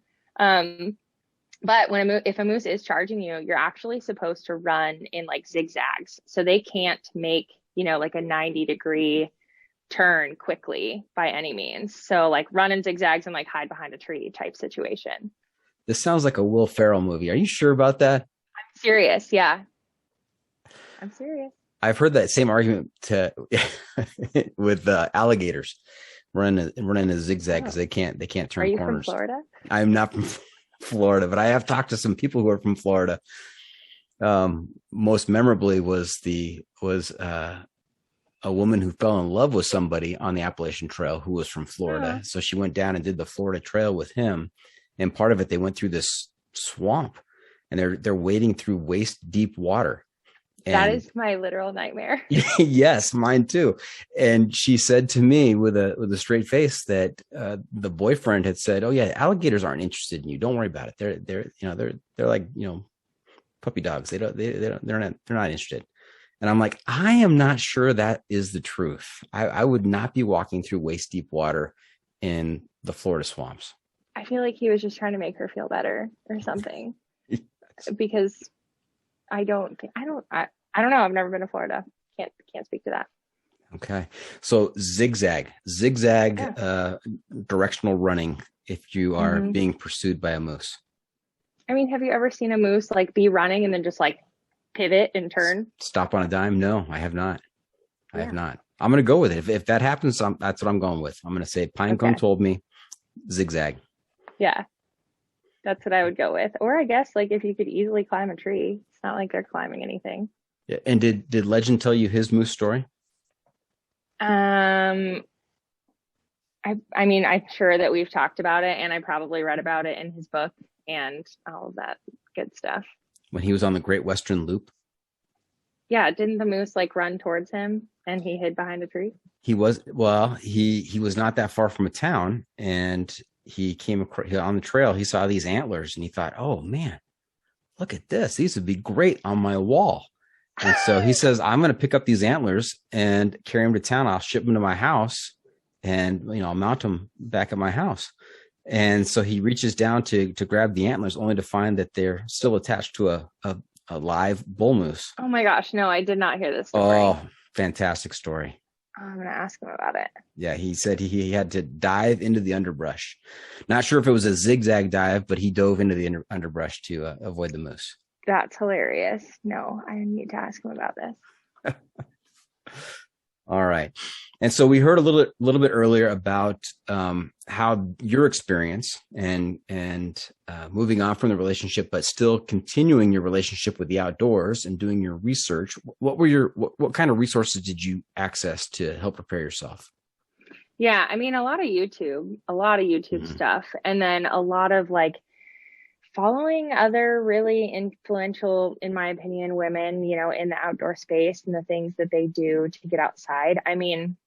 But if a moose is charging you, you're actually supposed to run in like zigzags. So they can't make, like a 90-degree turn quickly by any means. So like run in zigzags and like hide behind a tree type situation. This sounds like a Will Ferrell movie. Are you sure about that? I'm serious. Yeah. I'm serious. I've heard that same argument with alligators running a zigzag because they can't turn corners. Are you from Florida? I'm not from Florida, but I have talked to some people who are from Florida. Most memorably was a woman who fell in love with somebody on the Appalachian Trail who was from Florida. So she went down and did the Florida Trail with him. And part of it, they went through this swamp, and they're wading through waist deep water. And that is my literal nightmare. Yes, mine too. And she said to me with a straight face that the boyfriend had said, "Oh yeah, alligators aren't interested in you. Don't worry about it. They're like puppy dogs. They're not interested." And I'm like, I am not sure that is the truth. I would not be walking through waist deep water in the Florida swamps. I feel like he was just trying to make her feel better or something. Because I don't know. I've never been to Florida. Can't speak to that. Okay. So zigzag, directional running if you are being pursued by a moose. I mean, have you ever seen a moose like be running and then just like pivot and turn? Stop on a dime? No, I have not. I have not. I'm going to go with it. If that happens, that's what I'm going with. I'm going to say Pinecone told me zigzag. Yeah, that's what I would go with. Or I guess like if you could easily climb a tree, it's not like they're climbing anything. Yeah. And did Legend tell you his moose story? I mean, I'm sure that we've talked about it, and I probably read about it in his book and all of that good stuff. When he was on the Great Western Loop? Yeah, didn't the moose like run towards him and he hid behind a tree? He was not that far from a town, and he came across on the trail. He saw these antlers, and he thought, "Oh man, look at this! These would be great on my wall." And so he says, "I'm going to pick up these antlers and carry them to town. I'll ship them to my house, and I'll mount them back at my house." And so he reaches down to grab the antlers, only to find that they're still attached to a live bull moose. Oh my gosh, no, I did not hear this story. Oh, fantastic story. I'm going to ask him about it. Yeah, he said he had to dive into the underbrush. Not sure if it was a zigzag dive, but he dove into the underbrush to avoid the moose. That's hilarious. No, I need to ask him about this. All right. And so we heard a little bit earlier about how your experience and moving on from the relationship, but still continuing your relationship with the outdoors and doing your research. What kind of resources did you access to help prepare yourself? Yeah, I mean, a lot of YouTube stuff, and then a lot of like following other really influential, in my opinion, women, in the outdoor space and the things that they do to get outside. I mean,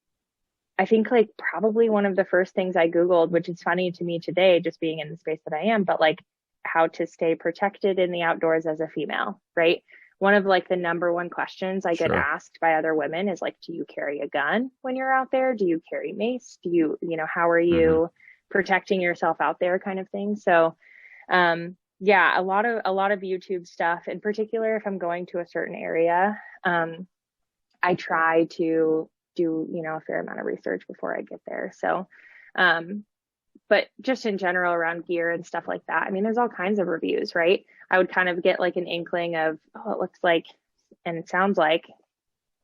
I think like probably one of the first things I Googled, which is funny to me today, just being in the space that I am, but like how to stay protected in the outdoors as a female, right? One of like the number one questions I get asked by other women is like, do you carry a gun when you're out there? Do you carry mace? Do you, how are you protecting yourself out there kind of thing? So, yeah, a lot of YouTube stuff, in particular, if I'm going to a certain area, I try to do, a fair amount of research before I get there. So, but just in general around gear and stuff like that, I mean, there's all kinds of reviews, right? I would kind of get like an inkling of, it looks like, and it sounds like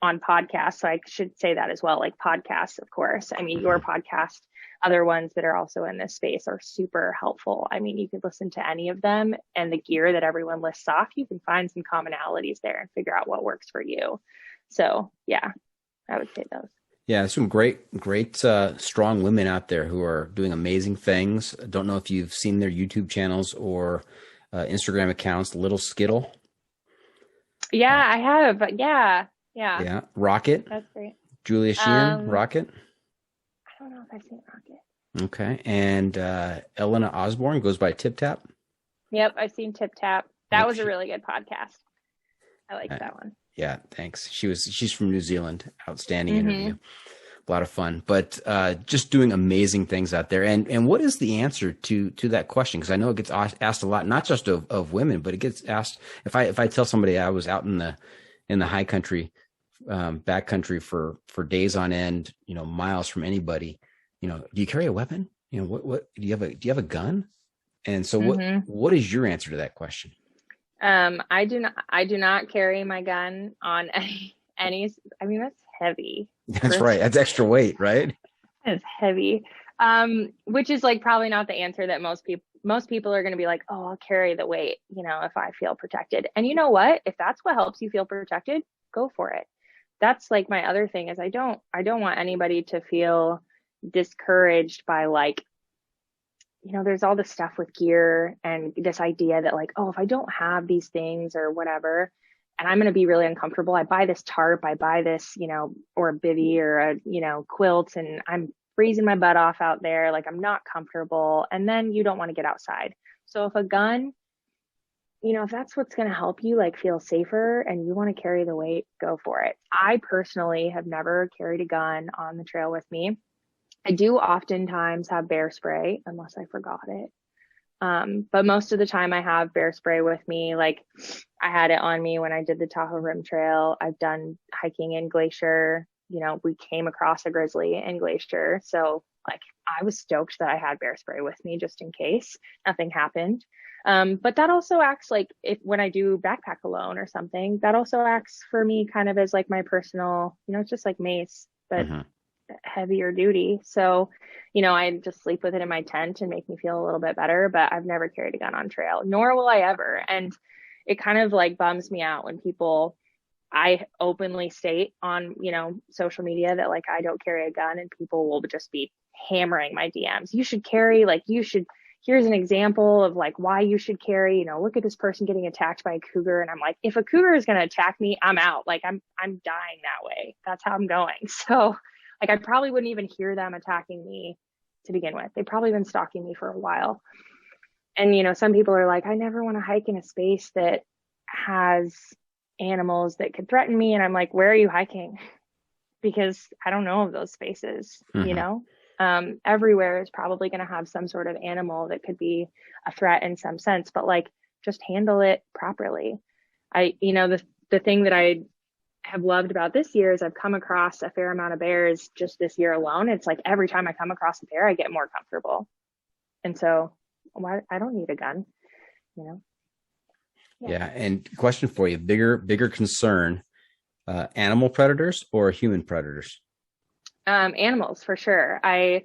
on podcasts. So I should say that as well, like podcasts, of course. I mean, your podcast, other ones that are also in this space are super helpful. I mean, you could listen to any of them, and the gear that everyone lists off, you can find some commonalities there and figure out what works for you. So yeah, I would say those. Yeah, some great, strong women out there who are doing amazing things. I don't know if you've seen their YouTube channels or Instagram accounts. Little Skittle. Yeah, I have. Yeah. Rocket. That's great. Julia Sheehan, Rocket. I don't know if I've seen Rocket. Okay, and Elena Osborne goes by Tip Tap. Yep, I've seen Tip Tap. That was a really good podcast. I liked that one. Yeah, thanks. She's from New Zealand. Outstanding interview. A lot of fun, but just doing amazing things out there. And what is the answer to that question? Because I know it gets asked a lot, not just of women, but it gets asked. If I tell somebody I was out in the high country, back country for days on end, miles from anybody, do you carry a weapon? What do you have a gun? And so what is your answer to that question? I do not carry my gun on any, I mean, that's heavy. That's right. That's extra weight, right? It's heavy. Which is like probably not the answer that most people are going to be like, oh, I'll carry the weight, if I feel protected. And you know what? If that's what helps you feel protected, go for it. That's like my other thing is I don't want anybody to feel discouraged by like, there's all this stuff with gear and this idea that like, oh, if I don't have these things or whatever, and I'm going to be really uncomfortable, I buy this tarp, I buy this, or a bivvy or a, quilt, and I'm freezing my butt off out there. Like I'm not comfortable. And then you don't want to get outside. So if a gun, if that's what's going to help you like feel safer and you want to carry the weight, go for it. I personally have never carried a gun on the trail with me. I do oftentimes have bear spray unless I forgot it. But most of the time I have bear spray with me. Like I had it on me when I did the Tahoe Rim Trail. I've done hiking in Glacier. We came across a grizzly in Glacier. So like I was stoked that I had bear spray with me just in case nothing happened. But that also acts like when I do backpack alone or something, that also acts for me kind of as like my personal, it's just like mace. but heavier duty. So, I just sleep with it in my tent and make me feel a little bit better, but I've never carried a gun on trail, nor will I ever. And it kind of like bums me out when I openly state on, social media that like I don't carry a gun, and people will just be hammering my DMs. Here's an example of like why you should carry, look at this person getting attacked by a cougar. And I'm like, if a cougar is going to attack me, I'm out. Like I'm dying that way. That's how I'm going. So like, I probably wouldn't even hear them attacking me to begin with. They've probably been stalking me for a while. And, some people are like, I never want to hike in a space that has animals that could threaten me. And I'm like, where are you hiking? Because I don't know of those spaces, everywhere is probably going to have some sort of animal that could be a threat in some sense, but like, just handle it properly. The thing that I have loved about this year is I've come across a fair amount of bears just this year alone. It's like every time I come across a bear, I get more comfortable. And so I don't need a gun, Yeah. And question for you, bigger concern, animal predators or human predators? Animals for sure. I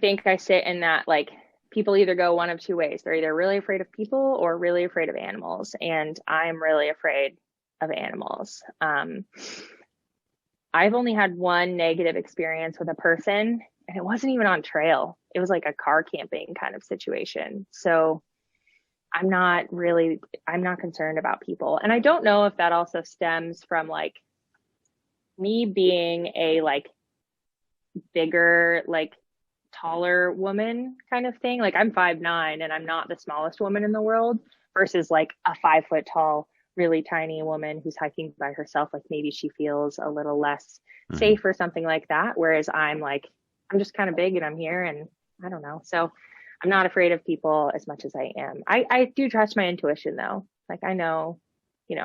think I sit in that, like, people either go one of two ways. They're either really afraid of people or really afraid of animals. And I'm really afraid of animals. I've only had one negative experience with a person, and it wasn't even on trail. It was like a car camping kind of situation. So I'm not concerned about people. And I don't know if that also stems from like me being a like bigger, like taller woman kind of thing. Like I'm 5'9" and I'm not the smallest woman in the world, versus like a 5 foot tall, really tiny woman who's hiking by herself. Like maybe she feels a little less safe or something like that. Whereas I'm just kind of big and I'm here, and I don't know. So I'm not afraid of people as much as I am. I do trust my intuition though. Like I know,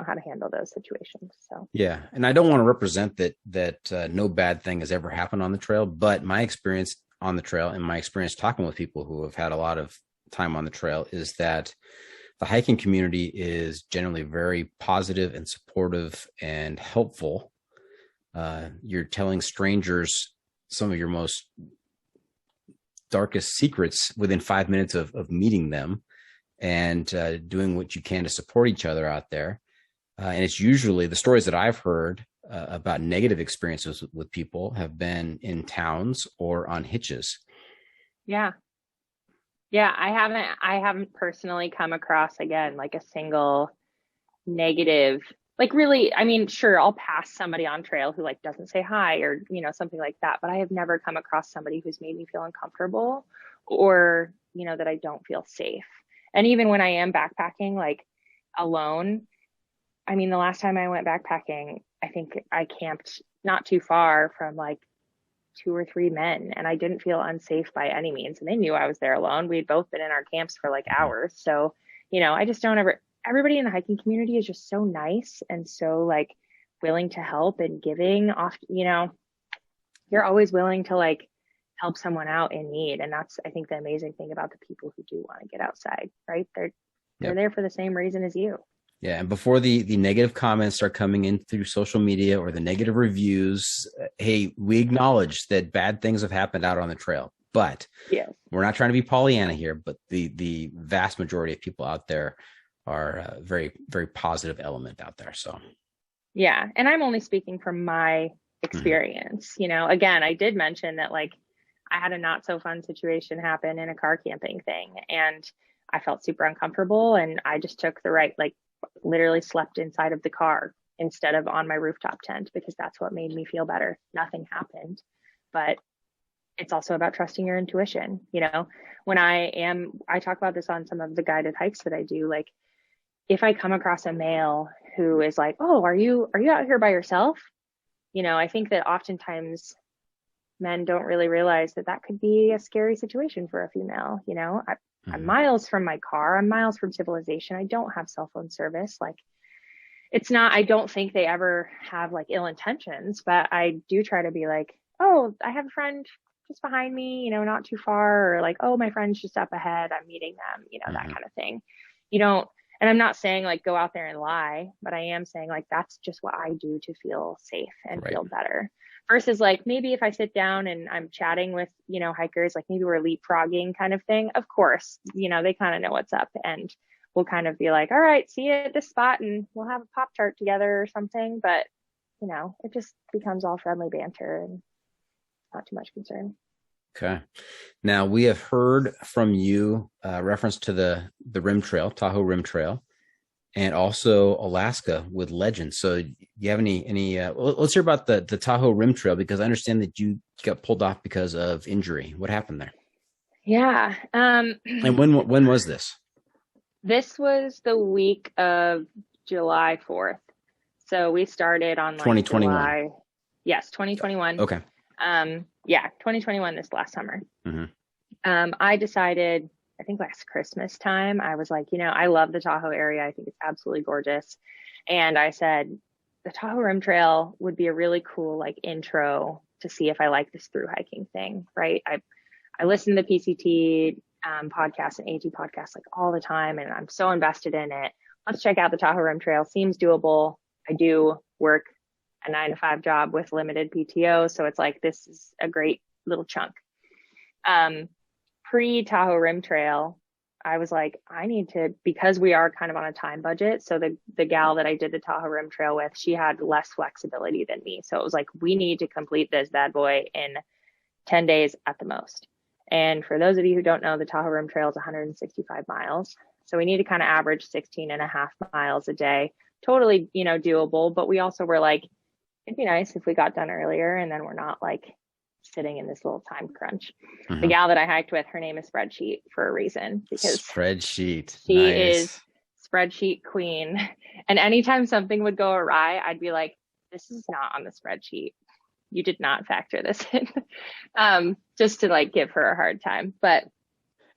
how to handle those situations. So yeah. And I don't want to represent that no bad thing has ever happened on the trail, but my experience on the trail and my experience talking with people who have had a lot of time on the trail is that the hiking community is generally very positive and supportive and helpful. You're telling strangers some of your most darkest secrets within 5 minutes of meeting them, and doing what you can to support each other out there. And it's usually the stories that I've heard about negative experiences with people have been in towns or on hitches. Yeah. I haven't personally come across, again, like a single negative, like really, I mean, sure, I'll pass somebody on trail who like doesn't say hi or, something like that, but I have never come across somebody who's made me feel uncomfortable or, that I don't feel safe. And even when I am backpacking, like alone, I mean, the last time I went backpacking, I think I camped not too far from like 2 or 3 men, and I didn't feel unsafe by any means. And they knew I was there alone. We'd both been in our camps for like hours. So, I just don't everybody in the hiking community is just so nice and so like willing to help and giving off, you're always willing to like help someone out in need. And that's, I think, the amazing thing about the people who do want to get outside, right? They're there for the same reason as you. Yeah. And before the negative comments start coming in through social media or the negative reviews, hey, we acknowledge that bad things have happened out on the trail, but we're not trying to be Pollyanna here, but the vast majority of people out there are a very, very positive element out there. So, yeah. And I'm only speaking from my experience. Again, I did mention that like I had a not so fun situation happen in a car camping thing, and I felt super uncomfortable, and I just took the right, like literally slept inside of the car instead of on my rooftop tent, because that's what made me feel better. Nothing happened, but it's also about trusting your intuition. When I talk about this on some of the guided hikes that I do, like if I come across a male who is like, oh, are you out here by yourself? I think that oftentimes men don't really realize that could be a scary situation for a female. I'm miles from my car. I'm miles from civilization. I don't have cell phone service. Like it's not, I don't think they ever have like ill intentions, but I do try to be like, oh, I have a friend just behind me, not too far, or like, oh, my friend's just up ahead, I'm meeting them, that kind of thing. And I'm not saying like go out there and lie, but I am saying like that's just what I do to feel safe and feel better. Versus like maybe if I sit down and I'm chatting with, hikers, like maybe we're leapfrogging kind of thing. Of course, they kind of know what's up, and we'll kind of be like, all right, see you at this spot and we'll have a Pop-Tart together or something. But, it just becomes all friendly banter and not too much concern. Okay. Now we have heard from you reference to the Rim Trail, Tahoe Rim Trail, and also Alaska with Legends. So do you have any let's hear about the Tahoe Rim Trail, because I understand that you got pulled off because of injury. What happened there? Yeah. And when was this? This was the week of July 4th. So we started on 2021. July. Yes, 2021. Okay. 2021, this last summer. I decided, I think last Christmas time, I was like, I love the Tahoe area. I think it's absolutely gorgeous. And I said, the Tahoe Rim Trail would be a really cool like intro to see if I like this through hiking thing, right? I listen to PCT podcasts and AT podcasts like all the time, and I'm so invested in it. Let's check out the Tahoe Rim Trail. Seems doable. I do work a 9-to-5 job with limited PTO, so it's like this is a great little chunk. Pre Tahoe Rim Trail, I was like, I need to, because we are kind of on a time budget. So the gal that I did the Tahoe Rim Trail with, she had less flexibility than me. So it was like, we need to complete this bad boy in 10 days at the most. And for those of you who don't know, the Tahoe Rim Trail is 165 miles. So we need to kind of average 16 and a half miles a day. Totally, doable. But we also were like, it'd be nice if we got done earlier and then we're not like sitting in this little time crunch. The gal that I hiked with, her name is Spreadsheet for a reason, because Spreadsheet. She is spreadsheet queen. And anytime something would go awry, I'd be like, this is not on the spreadsheet. You did not factor this in. Just to like give her a hard time. But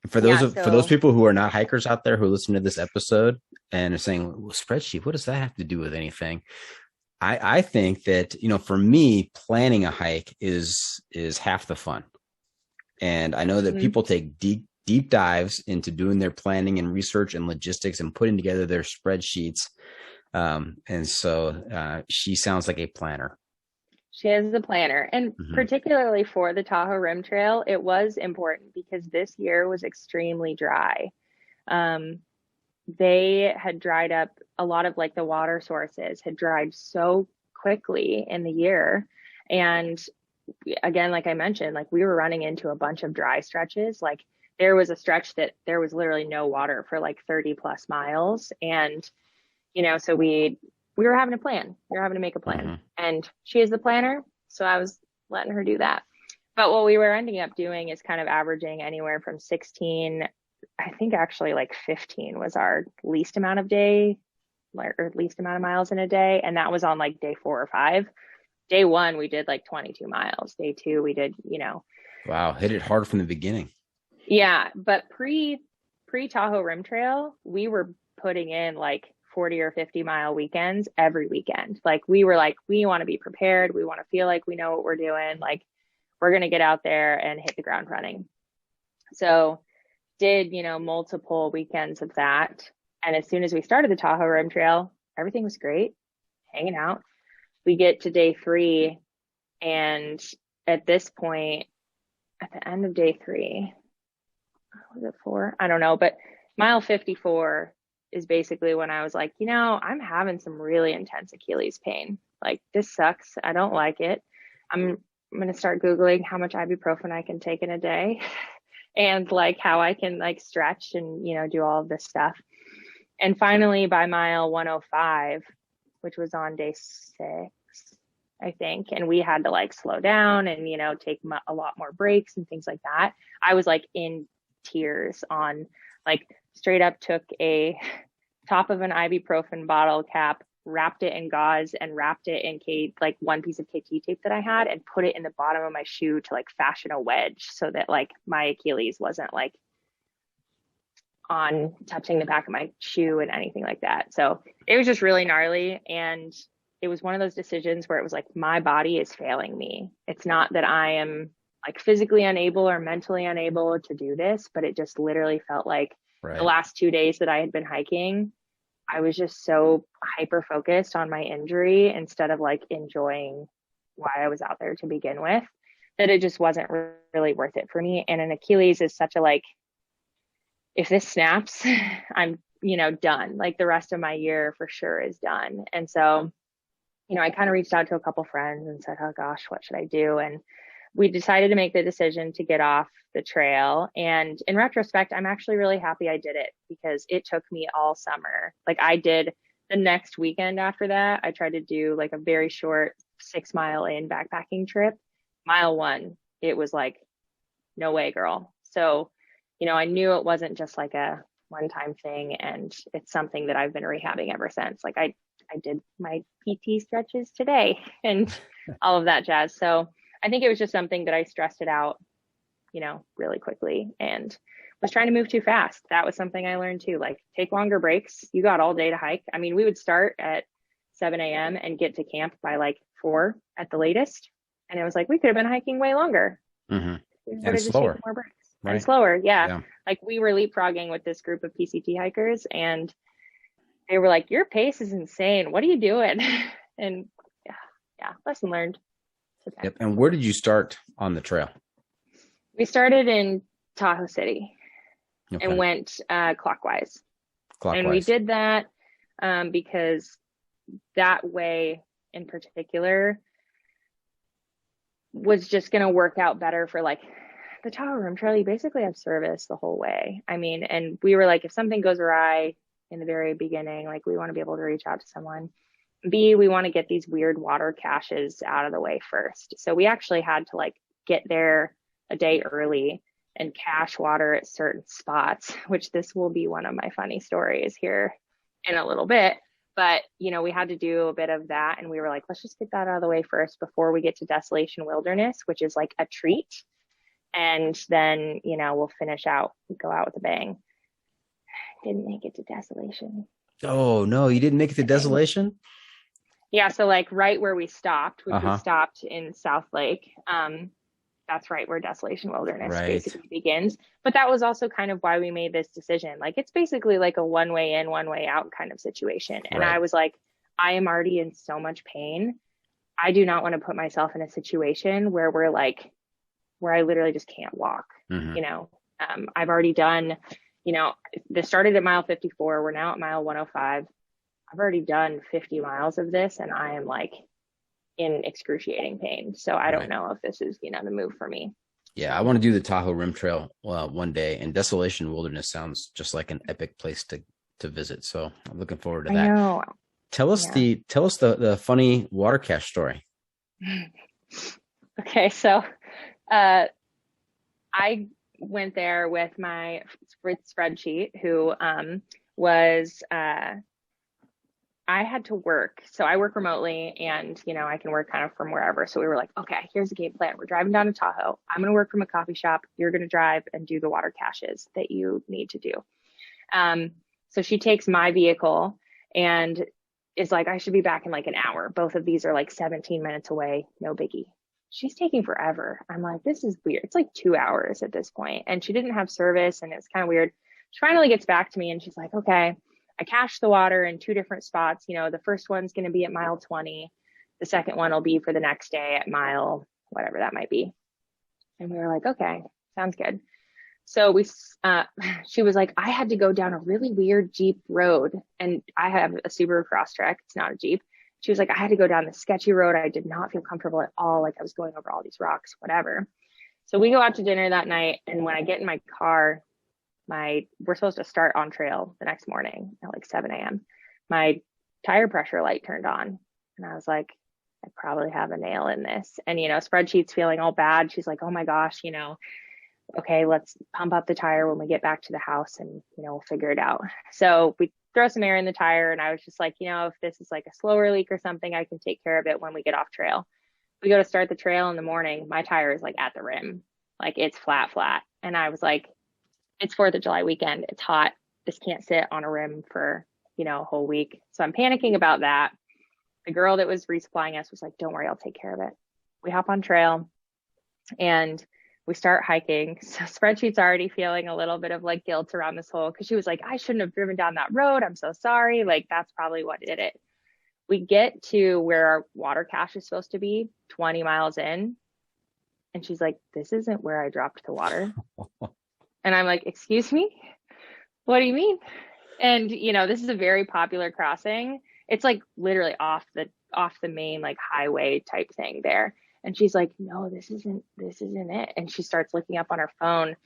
for those people who are not hikers out there who listen to this episode and are saying, well, spreadsheet, what does that have to do with anything? I think that, for me, planning a hike is half the fun. And I know that people take deep dives into doing their planning and research and logistics and putting together their spreadsheets. And so she sounds like a planner. She is a planner. And particularly for the Tahoe Rim Trail, it was important because this year was extremely dry. They had dried up, a lot of like the water sources had dried so quickly in the year. And again, like I mentioned, like we were running into a bunch of dry stretches. Like there was a stretch that there was literally no water for like 30 plus miles. And, so we were having a plan. We were having to make a plan. And she is the planner. So I was letting her do that. But what we were ending up doing is kind of averaging anywhere from 16, I think actually like 15 was our least amount of miles in a day. And that was on like day 4 or 5. Day 1, we did like 22 miles. Day 2, we did, Wow. Hit it hard from the beginning. Yeah. But pre Tahoe Rim Trail, we were putting in like 40 or 50 mile weekends every weekend. Like we were like, we want to be prepared. We want to feel like we know what we're doing. Like we're going to get out there and hit the ground running. So did, multiple weekends of that. And as soon as we started the Tahoe Rim Trail, everything was great, hanging out. We get to day 3. And at this point, at the end of day 3, was it 4? I don't know. But mile 54 is basically when I was like, I'm having some really intense Achilles pain. Like this sucks. I don't like it. I'm going to start Googling how much ibuprofen I can take in a day. And like how I can like stretch and, do all of this stuff. And finally by mile 105, which was on day 6, I think, and we had to like slow down and, take a lot more breaks and things like that. I was like in tears on like straight up took a top of an ibuprofen bottle cap, wrapped it in gauze and wrapped it in like one piece of KT tape that I had and put it in the bottom of my shoe to like fashion a wedge so that like my Achilles wasn't like on touching the back of my shoe and anything like that. So it was just really gnarly. And it was one of those decisions where it was like, my body is failing me. It's not that I am like physically unable or mentally unable to do this, but it just literally felt like the last 2 days that I had been hiking, I was just so hyper focused on my injury instead of like enjoying why I was out there to begin with, that it just wasn't really worth it for me. And an Achilles is such a like, if this snaps, I'm, done. Like the rest of my year for sure is done. And so, I kind of reached out to a couple friends and said, oh gosh, what should I do? And we decided to make the decision to get off the trail. And in retrospect, I'm actually really happy I did it because it took me all summer. Like I did the next weekend after that, I tried to do like a very short 6 mile in backpacking trip. Mile 1, it was like, no way, girl. So, I knew it wasn't just like a one-time thing, and it's something that I've been rehabbing ever since. Like I did my PT stretches today and all of that jazz. So I think it was just something that I stressed it out, really quickly and was trying to move too fast. That was something I learned too, like take longer breaks. You got all day to hike. I mean, we would start at 7 a.m. and get to camp by like 4 at the latest. And it was like, we could have been hiking way longer. Mm-hmm. We And slower. more breaks. Right. And slower. Yeah. Like we were leapfrogging with this group of PCT hikers and they were like, your pace is insane. What are you doing? And yeah, lesson learned. Okay. Yep. And where did you start on the trail? We started in Tahoe City and went clockwise. And we did that because that way in particular was just going to work out better for like the Tahoe Rim Trail. You basically have service the whole way. I mean, and we were like, if something goes awry in the very beginning, like we want to be able to reach out to someone. B, we want to get these weird water caches out of the way first. So we actually had to like get there a day early and cache water at certain spots, which this will be one of my funny stories here in a little bit. But, we had to do a bit of that. And we were like, let's just get that out of the way first before we get to Desolation Wilderness, which is like a treat. And then, we'll go out with a bang. Didn't make it to Desolation. Oh, no, you didn't make it to Desolation? Yeah. So like right where we stopped, which we stopped in South Lake. That's right where Desolation Wilderness basically begins. But that was also kind of why we made this decision. Like it's basically like a one way in, one way out kind of situation. And I was like, I am already in so much pain. I do not want to put myself in a situation where where I literally just can't walk. I've already done, this started at mile 54. We're now at mile 105. I've already done 50 miles of this and I am like in excruciating pain. So I don't know if this is, the move for me. Yeah, I want to do the Tahoe Rim Trail one day, and Desolation Wilderness sounds just like an epic place to visit. So I'm looking forward to that. I know. Tell us the funny water cache story. Okay, so I went there with my spreadsheet who was I had to work. So I work remotely and, I can work kind of from wherever. So we were like, okay, here's the game plan. We're driving down to Tahoe. I'm going to work from a coffee shop. You're going to drive and do the water caches that you need to do. So she takes my vehicle and is like, I should be back in like an hour. Both of these are like 17 minutes away. No biggie. She's taking forever. I'm like, this is weird. It's like 2 hours at this point. And she didn't have service and it's kind of weird. She finally gets back to me and she's like, okay, I cached the water in 2 different spots. The first one's going to be at mile 20. The second one will be for the next day at mile, whatever that might be. And we were like, okay, sounds good. So she was like, I had to go down a really weird Jeep road and I have a Subaru Crosstrek. It's not a Jeep. She was like, I had to go down this sketchy road. I did not feel comfortable at all. Like I was going over all these rocks, whatever. So we go out to dinner that night. And when I get in my car, we're supposed to start on trail the next morning at like 7 a.m. My tire pressure light turned on and I was like, I probably have a nail in this. And, Spreadsheets feeling all bad. She's like, oh my gosh, okay, let's pump up the tire when we get back to the house and, we'll figure it out. So we throw some air in the tire and I was just like, if this is like a slower leak or something, I can take care of it when we get off trail. We go to start the trail in the morning. My tire is like at the rim, like it's flat. And I was like, it's 4th of July weekend. It's hot. This can't sit on a rim for, a whole week. So I'm panicking about that. The girl that was resupplying us was like, don't worry, I'll take care of it. We hop on trail and We start hiking. So Spreadsheet's already feeling a little bit of like guilt around this whole, because she was like, I shouldn't have driven down that road. I'm so sorry. Like, that's probably what did it. We get to where our water cache is supposed to be, 20 miles in. And she's like, this isn't where I dropped the water. And I'm like, excuse me? What do you mean? And, this is a very popular crossing. It's like literally off the main like highway type thing there. And she's like, no, this isn't it. And she starts looking up on her phone.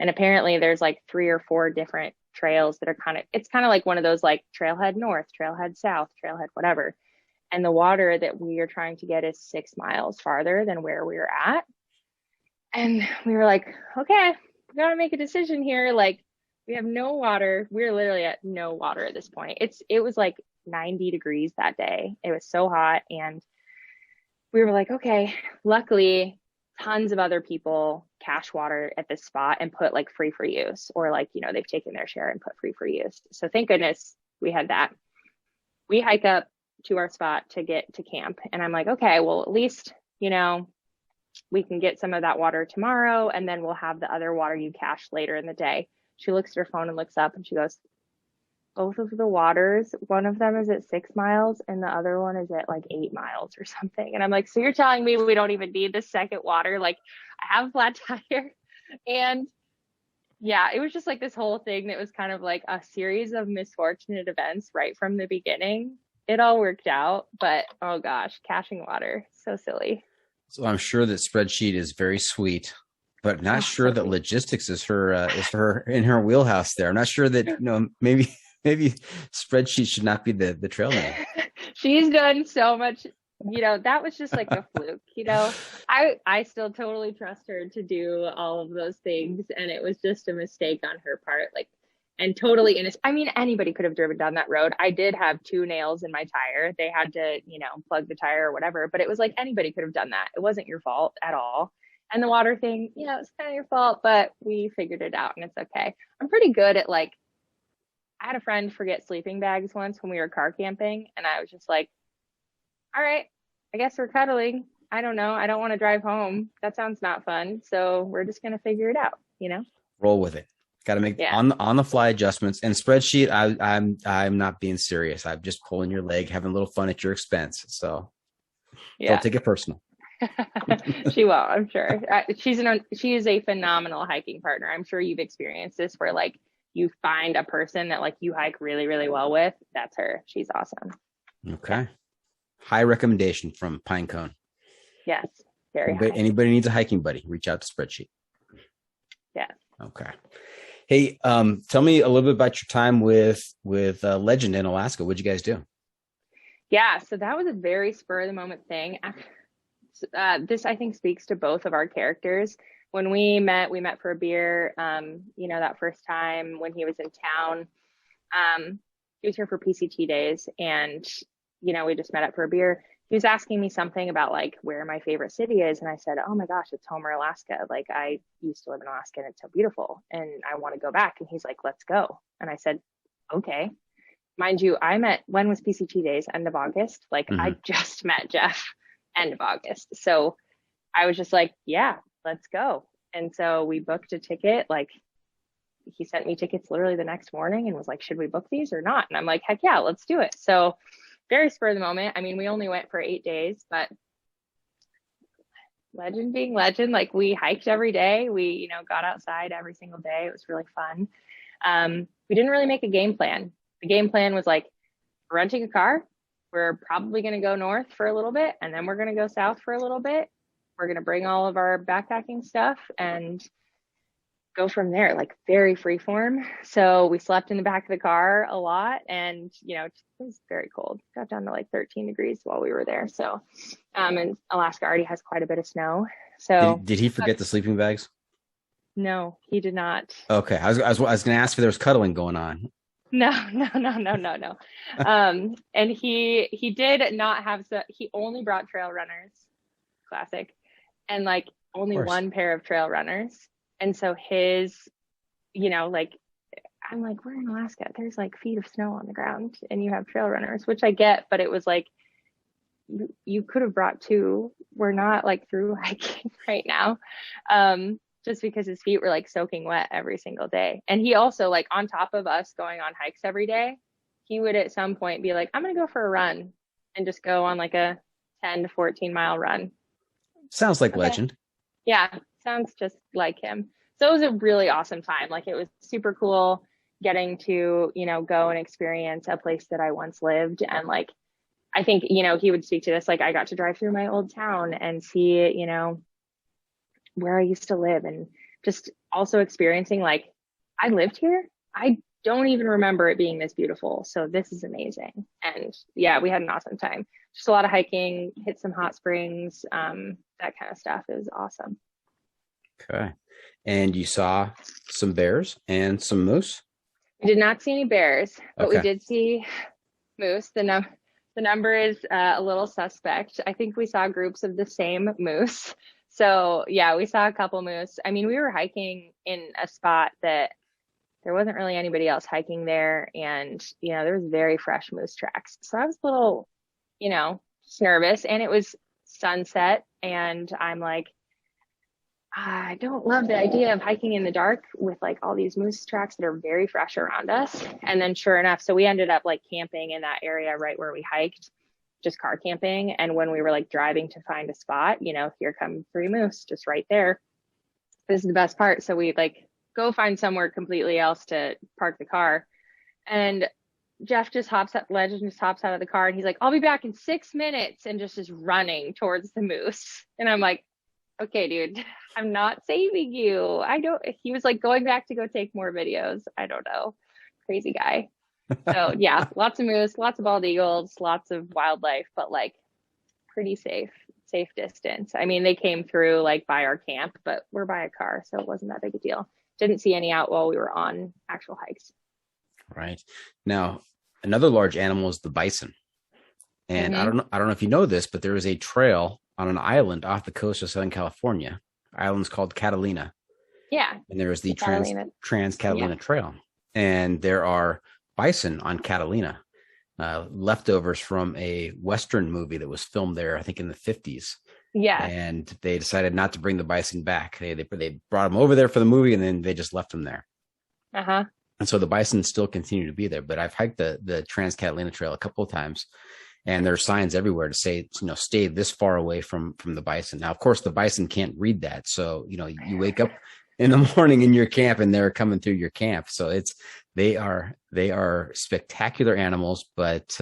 And apparently there's like 3 or 4 different trails that are it's kind of like one of those like trailhead north, trailhead south, trailhead whatever. And the water that we are trying to get is 6 miles farther than where we were at. And we were like, okay, we gotta make a decision here. Like, we have no water. We're literally at no water at this point. It was like 90 degrees that day. It was so hot. And we were like, okay, luckily tons of other people cache water at this spot and put like free for use, or like, they've taken their share and put free for use. So thank goodness we had that. We hike up to our spot to get to camp. And I'm like, okay, well, at least, we can get some of that water tomorrow, and then we'll have the other water you cache later in the day. She looks at her phone and looks up and she goes, both of the waters, one of them is at 6 miles and the other one is at like 8 miles or something. And I'm like, so you're telling me we don't even need the second water? Like, I have a flat tire. And yeah, it was just like this whole thing that was kind of like a series of misfortunate events right from the beginning. It all worked out, but oh gosh, caching water, so silly. So I'm sure that Spreadsheet is very sweet, but not sure that logistics is her in her wheelhouse there. I'm not sure that, maybe Spreadsheet should not be the trail name. She's done so much, that was just like a fluke, I still totally trust her to do all of those things. And it was just a mistake on her part. Like, and totally innocent. I mean, anybody could have driven down that road. I did have 2 nails in my tire. They had to, plug the tire or whatever, but it was like anybody could have done that. It wasn't your fault at all. And the water thing, it's kind of your fault, but we figured it out and it's okay. I'm pretty good at like, I had a friend forget sleeping bags once when we were car camping, and I was just like, all right, I guess we're cuddling. I don't know. I don't want to drive home. That sounds not fun. So we're just going to figure it out, Roll with it. Got to make on the fly adjustments. And Spreadsheet, I'm not being serious. I'm just pulling your leg, having a little fun at your expense. So don't take it personal. She will, I'm sure. She is a phenomenal hiking partner. I'm sure you've experienced this where like you find a person that like you hike really, really well with. That's her. She's awesome. Okay. High recommendation from Pinecone. Yes. Very high. Anybody needs a hiking buddy, reach out to Spreadsheet. Yes. Okay. Hey, tell me a little bit about your time with Legend in Alaska. What'd you guys do? Yeah, so that was a very spur of the moment thing. This I think speaks to both of our characters. When we met for a beer. That first time when he was in town. He was here for PCT days, and we just met up for a beer. He was asking me something about like where my favorite city is. And I said, oh my gosh, it's Homer, Alaska. Like, I used to live in Alaska and it's so beautiful and I want to go back. And he's like, let's go. And I said, okay. Mind you, when was PCT days? End of August. Like, I just met Jeff end of August. So I was just like, yeah, let's go. And so we booked a ticket. Like, he sent me tickets literally the next morning and was like, should we book these or not? And I'm like, heck yeah, let's do it. So very spur of the moment. I mean, we only went for 8 days, but Legend being Legend, like we hiked every day. We, got outside every single day. It was really fun. We didn't really make a game plan. The game plan was like, we're renting a car. We're probably going to go north for a little bit, and then we're going to go south for a little bit. We're going to bring all of our backpacking stuff and go from there, like very free form. So we slept in the back of the car a lot, and it was very cold. It got down to like 13 degrees while we were there. So and Alaska already has quite a bit of snow. So did he forget the sleeping bags? No, he did not. Okay. I was going to ask if there was cuddling going on. No. And he did not have, he only brought trail runners, classic, and like only one pair of trail runners. And so his, like, I'm like, we're in Alaska. There's like feet of snow on the ground and you have trail runners, which I get, but it was like, you could have brought 2. We're not like through hiking right now. just because his feet were like soaking wet every single day. And he also, like, on top of us going on hikes every day, he would at some point be like, I'm going to go for a run, and just go on like a 10 to 14-mile run. Sounds like Okay. legend. Yeah, sounds just like him. So it was a really awesome time. Like, it was super cool getting to, go and experience a place that I once lived. And like, I think, he would speak to this, like, I got to drive through my old town and see, where I used to live, and just also experiencing, like, I lived here. I don't even remember it being this beautiful. So this is amazing. And yeah, we had an awesome time. Just a lot of hiking, hit some hot springs, that kind of stuff. It was awesome. Okay. And you saw some bears and some moose? We did not see any bears, but we Okay. did see moose. The number is a little suspect. I think we saw groups of the same moose. So yeah, we saw a couple moose. I mean, we were hiking in a spot that there wasn't really anybody else hiking there, and there was very fresh moose tracks. So I was a little, just nervous, and it was sunset, and I'm like, I don't love the idea of hiking in the dark with like all these moose tracks that are very fresh around us. And then sure enough, so we ended up like camping in that area right where we hiked, just car camping. And when we were like driving to find a spot, here come 3 moose just right there. This is the best part. So we like go find somewhere completely else to park the car. And Jeff just hops out of the car, and he's like, I'll be back in 6 minutes, and just is running towards the moose. And I'm like, okay, dude, I'm not saving you. He was like going back to go take more videos. I don't know. Crazy guy. So yeah, lots of moose, lots of bald eagles, lots of wildlife, but like pretty safe distance. I mean, they came through like by our camp, but we're by a car, so it wasn't that big a deal. Didn't see any out while we were on actual hikes. Right. Now, another large animal is the bison. And I don't know if you know this, but there is a trail on an island off the coast of Southern California. The island's called Catalina. Yeah. And there is the Trans Catalina Trail. And there are bison on Catalina, leftovers from a Western movie that was filmed there, I think in the 50s. Yeah. And they decided not to bring the bison back. They brought them over there for the movie, and then they just left them there. Uh-huh. And so the bison still continue to be there. But I've hiked the Trans Catalina Trail a couple of times, and there are signs everywhere to say, stay this far away from the bison. Now, of course, the bison can't read that. So, you wake up in the morning in your camp, and they're coming through your camp. So they are spectacular animals, but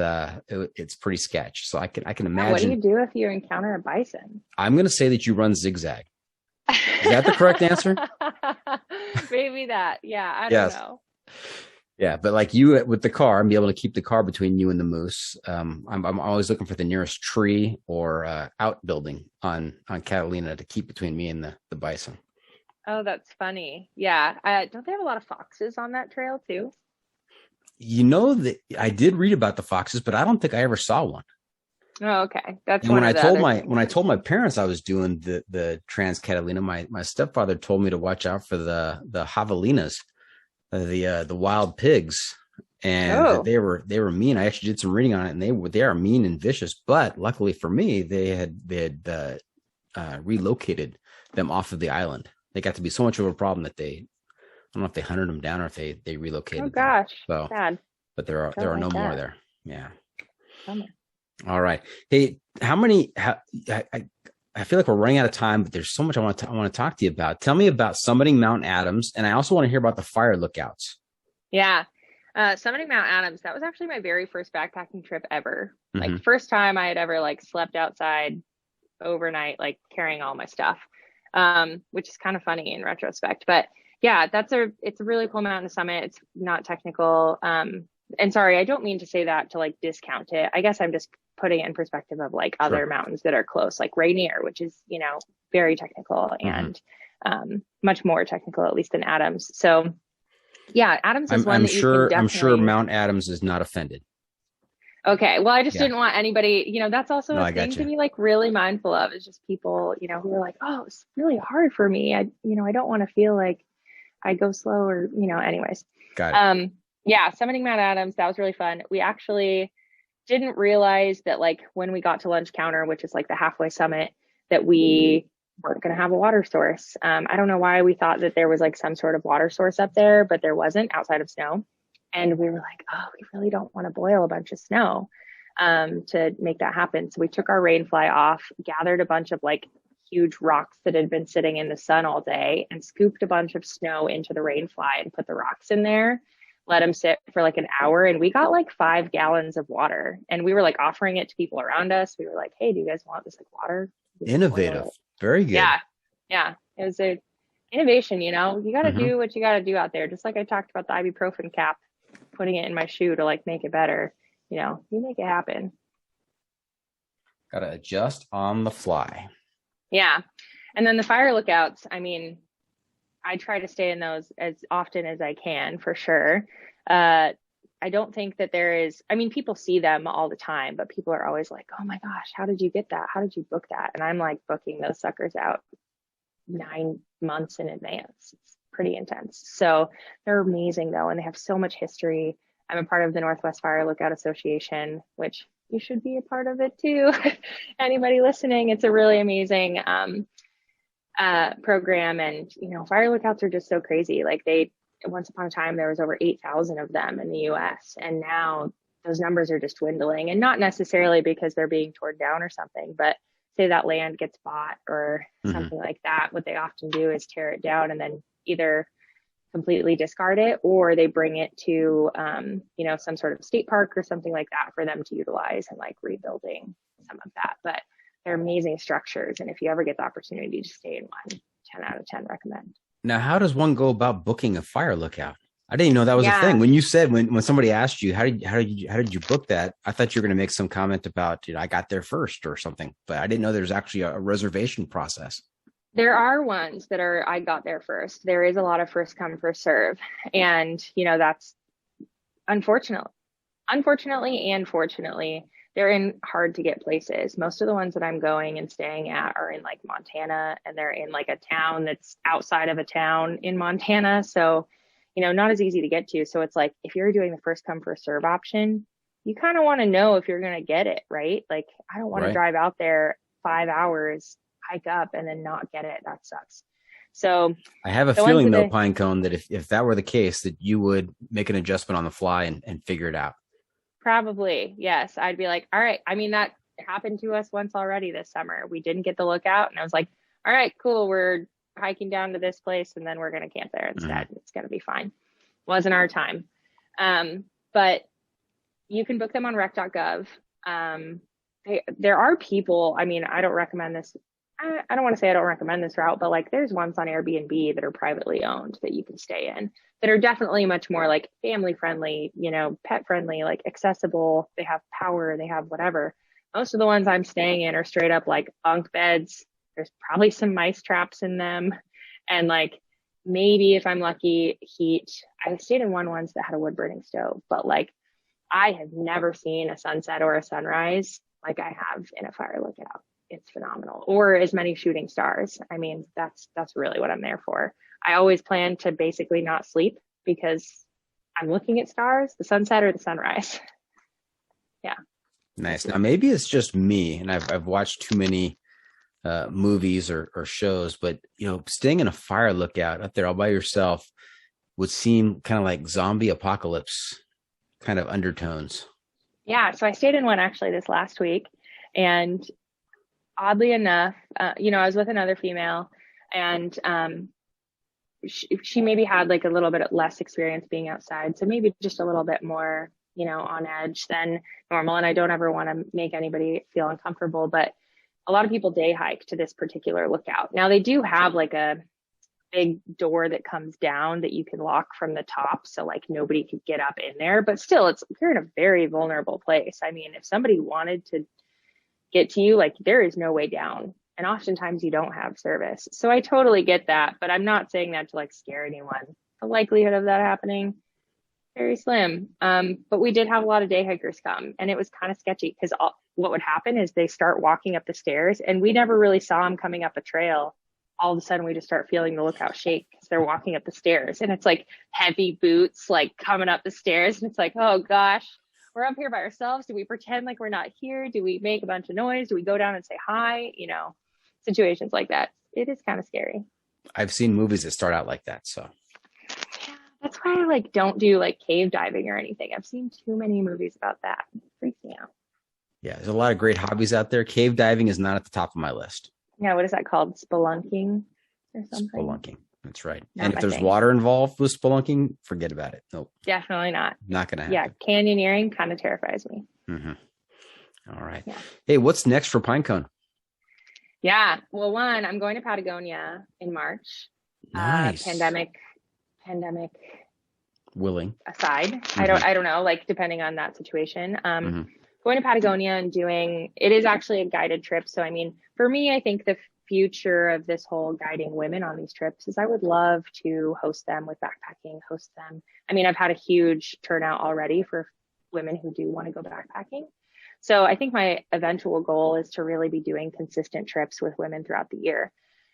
it's pretty sketch. So I can imagine. What do you do if you encounter a bison? I'm going to say that you run zigzag. Is that the correct answer? Maybe that. Yeah, I don't know. Yeah, but like you with the car, and be able to keep the car between you and the moose. I'm always looking for the nearest tree or outbuilding on Catalina to keep between me and the bison. Oh, that's funny. Yeah. Don't they have a lot of foxes on that trail too? That I did read about the foxes, but I don't think I ever saw one. Oh, okay. That's and when I told my parents I was doing the Trans Catalina, my stepfather told me to watch out for the javelinas, the wild pigs, and they were mean. I actually did some reading on it, and they are mean and vicious. But luckily for me, they had relocated them off of the island. They got to be so much of a problem that I don't know if they hunted them down or if they relocated. Oh gosh, so sad. But there are no more there. Yeah. Bummer. All right. Hey, I feel like we're running out of time, but there's so much I want to talk to you about. Tell me about summiting Mount Adams, and I also want to hear about the fire lookouts. Yeah. Summiting Mount Adams, that was actually my very first backpacking trip ever. Like the first time I had ever like slept outside overnight, like carrying all my stuff, which is kind of funny in retrospect. But yeah, it's a really cool mountain to summit. It's not technical. And sorry, I don't mean to say that to like discount it. I guess I'm just putting it in perspective of like other mountains that are close, like Rainier, which is, very technical and much more technical, at least than Adams. So yeah, Adams is one that you can definitely... I'm sure Mount Adams is not offended. Okay. Well, I just didn't want anybody, that's also a thing to be like really mindful of, is just people, who are like, oh, it's really hard for me. I don't want to feel like I go slow or, anyways. Got it. Yeah. Summiting Mount Adams. That was really fun. We actually didn't realize that like when we got to Lunch Counter, which is like the halfway summit, that we weren't going to have a water source. I don't know why we thought that there was like some sort of water source up there, but there wasn't outside of snow. And we were like, oh, we really don't want to boil a bunch of snow to make that happen. So we took our rain fly off, gathered a bunch of like huge rocks that had been sitting in the sun all day, and scooped a bunch of snow into the rain fly and put the rocks in there, let them sit for like an hour. And we got like 5 gallons of water. And we were like offering it to people around us. We were like, hey, do you guys want this like water? Innovative. Very good. Yeah. Yeah. It was a innovation, you know, you got to do what you got to do out there. Just like I talked about the ibuprofen cap, putting it in my shoe to like make it better, you know, you make it happen. Got to adjust on the fly. Yeah. And then the fire lookouts, I mean, I try to stay in those as often as I can, for sure. I don't think that there is, I mean, people see them all the time, but people are always like, oh my gosh, how did you get that? How did you book that? And I'm like booking those suckers out 9 months in advance. It's pretty intense. So they're amazing though. And they have so much history. I'm a part of the Northwest Fire Lookout Association, which you should be a part of it too. Anybody listening, it's a really amazing program. And, you know, fire lookouts are just so crazy. Like once upon a time, there was over 8,000 of them in the US. And now those numbers are just dwindling, and not necessarily because they're being torn down or something, but say that land gets bought or something like that. What they often do is tear it down and then either completely discard it, or they bring it to, you know, some sort of state park or something like that for them to utilize and like rebuilding some of that. But they're amazing structures. And if you ever get the opportunity to stay in one, 10 out of 10 recommend. Now, how does one go about booking a fire lookout? I didn't even know that was a thing. When you said, when somebody asked you, how did you book that? I thought you were going to make some comment about, you know, I got there first or something, but I didn't know there's actually a reservation process. There are ones that are, I got there first. There is a lot of first come, first serve. And, you know, that's unfortunately and fortunately, they're in hard to get places. Most of the ones that I'm going and staying at are in like Montana, and they're in like a town that's outside of a town in Montana. So, you know, not as easy to get to. So it's like, if you're doing the first come, first serve option, you kind of want to know if you're going to get it, right? Like, I don't want to drive out there 5 hours, hike up, and then not get it. That sucks. So I have a feeling though, Pinecone, that if that were the case, that you would make an adjustment on the fly and figure it out. Probably. Yes. I'd be like, all right. I mean, that happened to us once already this summer. We didn't get the lookout, and I was like, all right, cool. We're hiking down to this place, and then we're going to camp there instead. It's going to be fine. Wasn't our time. But you can book them on rec.gov. There are people, I mean, I don't recommend this. I don't want to say I don't recommend this route, but like there's ones on Airbnb that are privately owned that you can stay in that are definitely much more like family friendly, you know, pet friendly, like accessible. They have power, they have whatever. Most of the ones I'm staying in are straight up like bunk beds. There's probably some mice traps in them. And like, maybe if I'm lucky, heat. I stayed in one once that had a wood burning stove, but like I have never seen a sunset or a sunrise like I have in a fire lookout. It's phenomenal. Or as many shooting stars. I mean, that's really what I'm there for. I always plan to basically not sleep because I'm looking at stars, the sunset or the sunrise. Yeah. Nice. Now, maybe it's just me, and I've watched too many movies or shows, but, you know, staying in a fire lookout up there all by yourself would seem kind of like zombie apocalypse kind of undertones. Yeah. So I stayed in one actually this last week, and oddly enough, you know, I was with another female, and she maybe had like a little bit less experience being outside. So maybe just a little bit more, you know, on edge than normal. And I don't ever want to make anybody feel uncomfortable, but a lot of people day hike to this particular lookout. Now they do have like a big door that comes down that you can lock from the top. So like nobody could get up in there, but still you're in a very vulnerable place. I mean, if somebody wanted to get to you, like there is no way down. And oftentimes you don't have service. So I totally get that, but I'm not saying that to like scare anyone. The likelihood of that happening, very slim. But we did have a lot of day hikers come, and it was kind of sketchy because what would happen is they start walking up the stairs, and we never really saw them coming up a trail. All of a sudden we just start feeling the lookout shake because they're walking up the stairs, and it's like heavy boots, like coming up the stairs. And it's like, oh gosh, we're up here by ourselves. Do we pretend like we're not here? Do we make a bunch of noise? Do we go down and say hi? You know, situations like that. it is kind of scary. I've seen movies that start out like that. So Yeah, that's why I like don't do like cave diving or anything. I've seen too many movies about that. It freaks me out. yeah, there's a lot of great hobbies out there. Cave diving is not at the top of my list. Yeah, what is that called? Spelunking or something? Spelunking. That's right. Not and if my there's thing. water involved with spelunking, forget about it. Nope. Definitely not. Not going to Yeah, happen. canyoneering kind of terrifies me. Mm-hmm. All right. Yeah. Hey, what's next for Pinecone? Yeah. Well, one, I'm going to Patagonia in March. Nice. Pandemic Willing. aside. Mm-hmm. I don't know, like depending on that situation. Going to Patagonia and it is actually a guided trip. So, I mean, for me, I think the future of this whole guiding women on these trips is I would love to host them with backpacking, host them. I mean, I've had a huge turnout already for women who do want to go backpacking. So I think my eventual goal is to really be doing consistent trips with women throughout the year.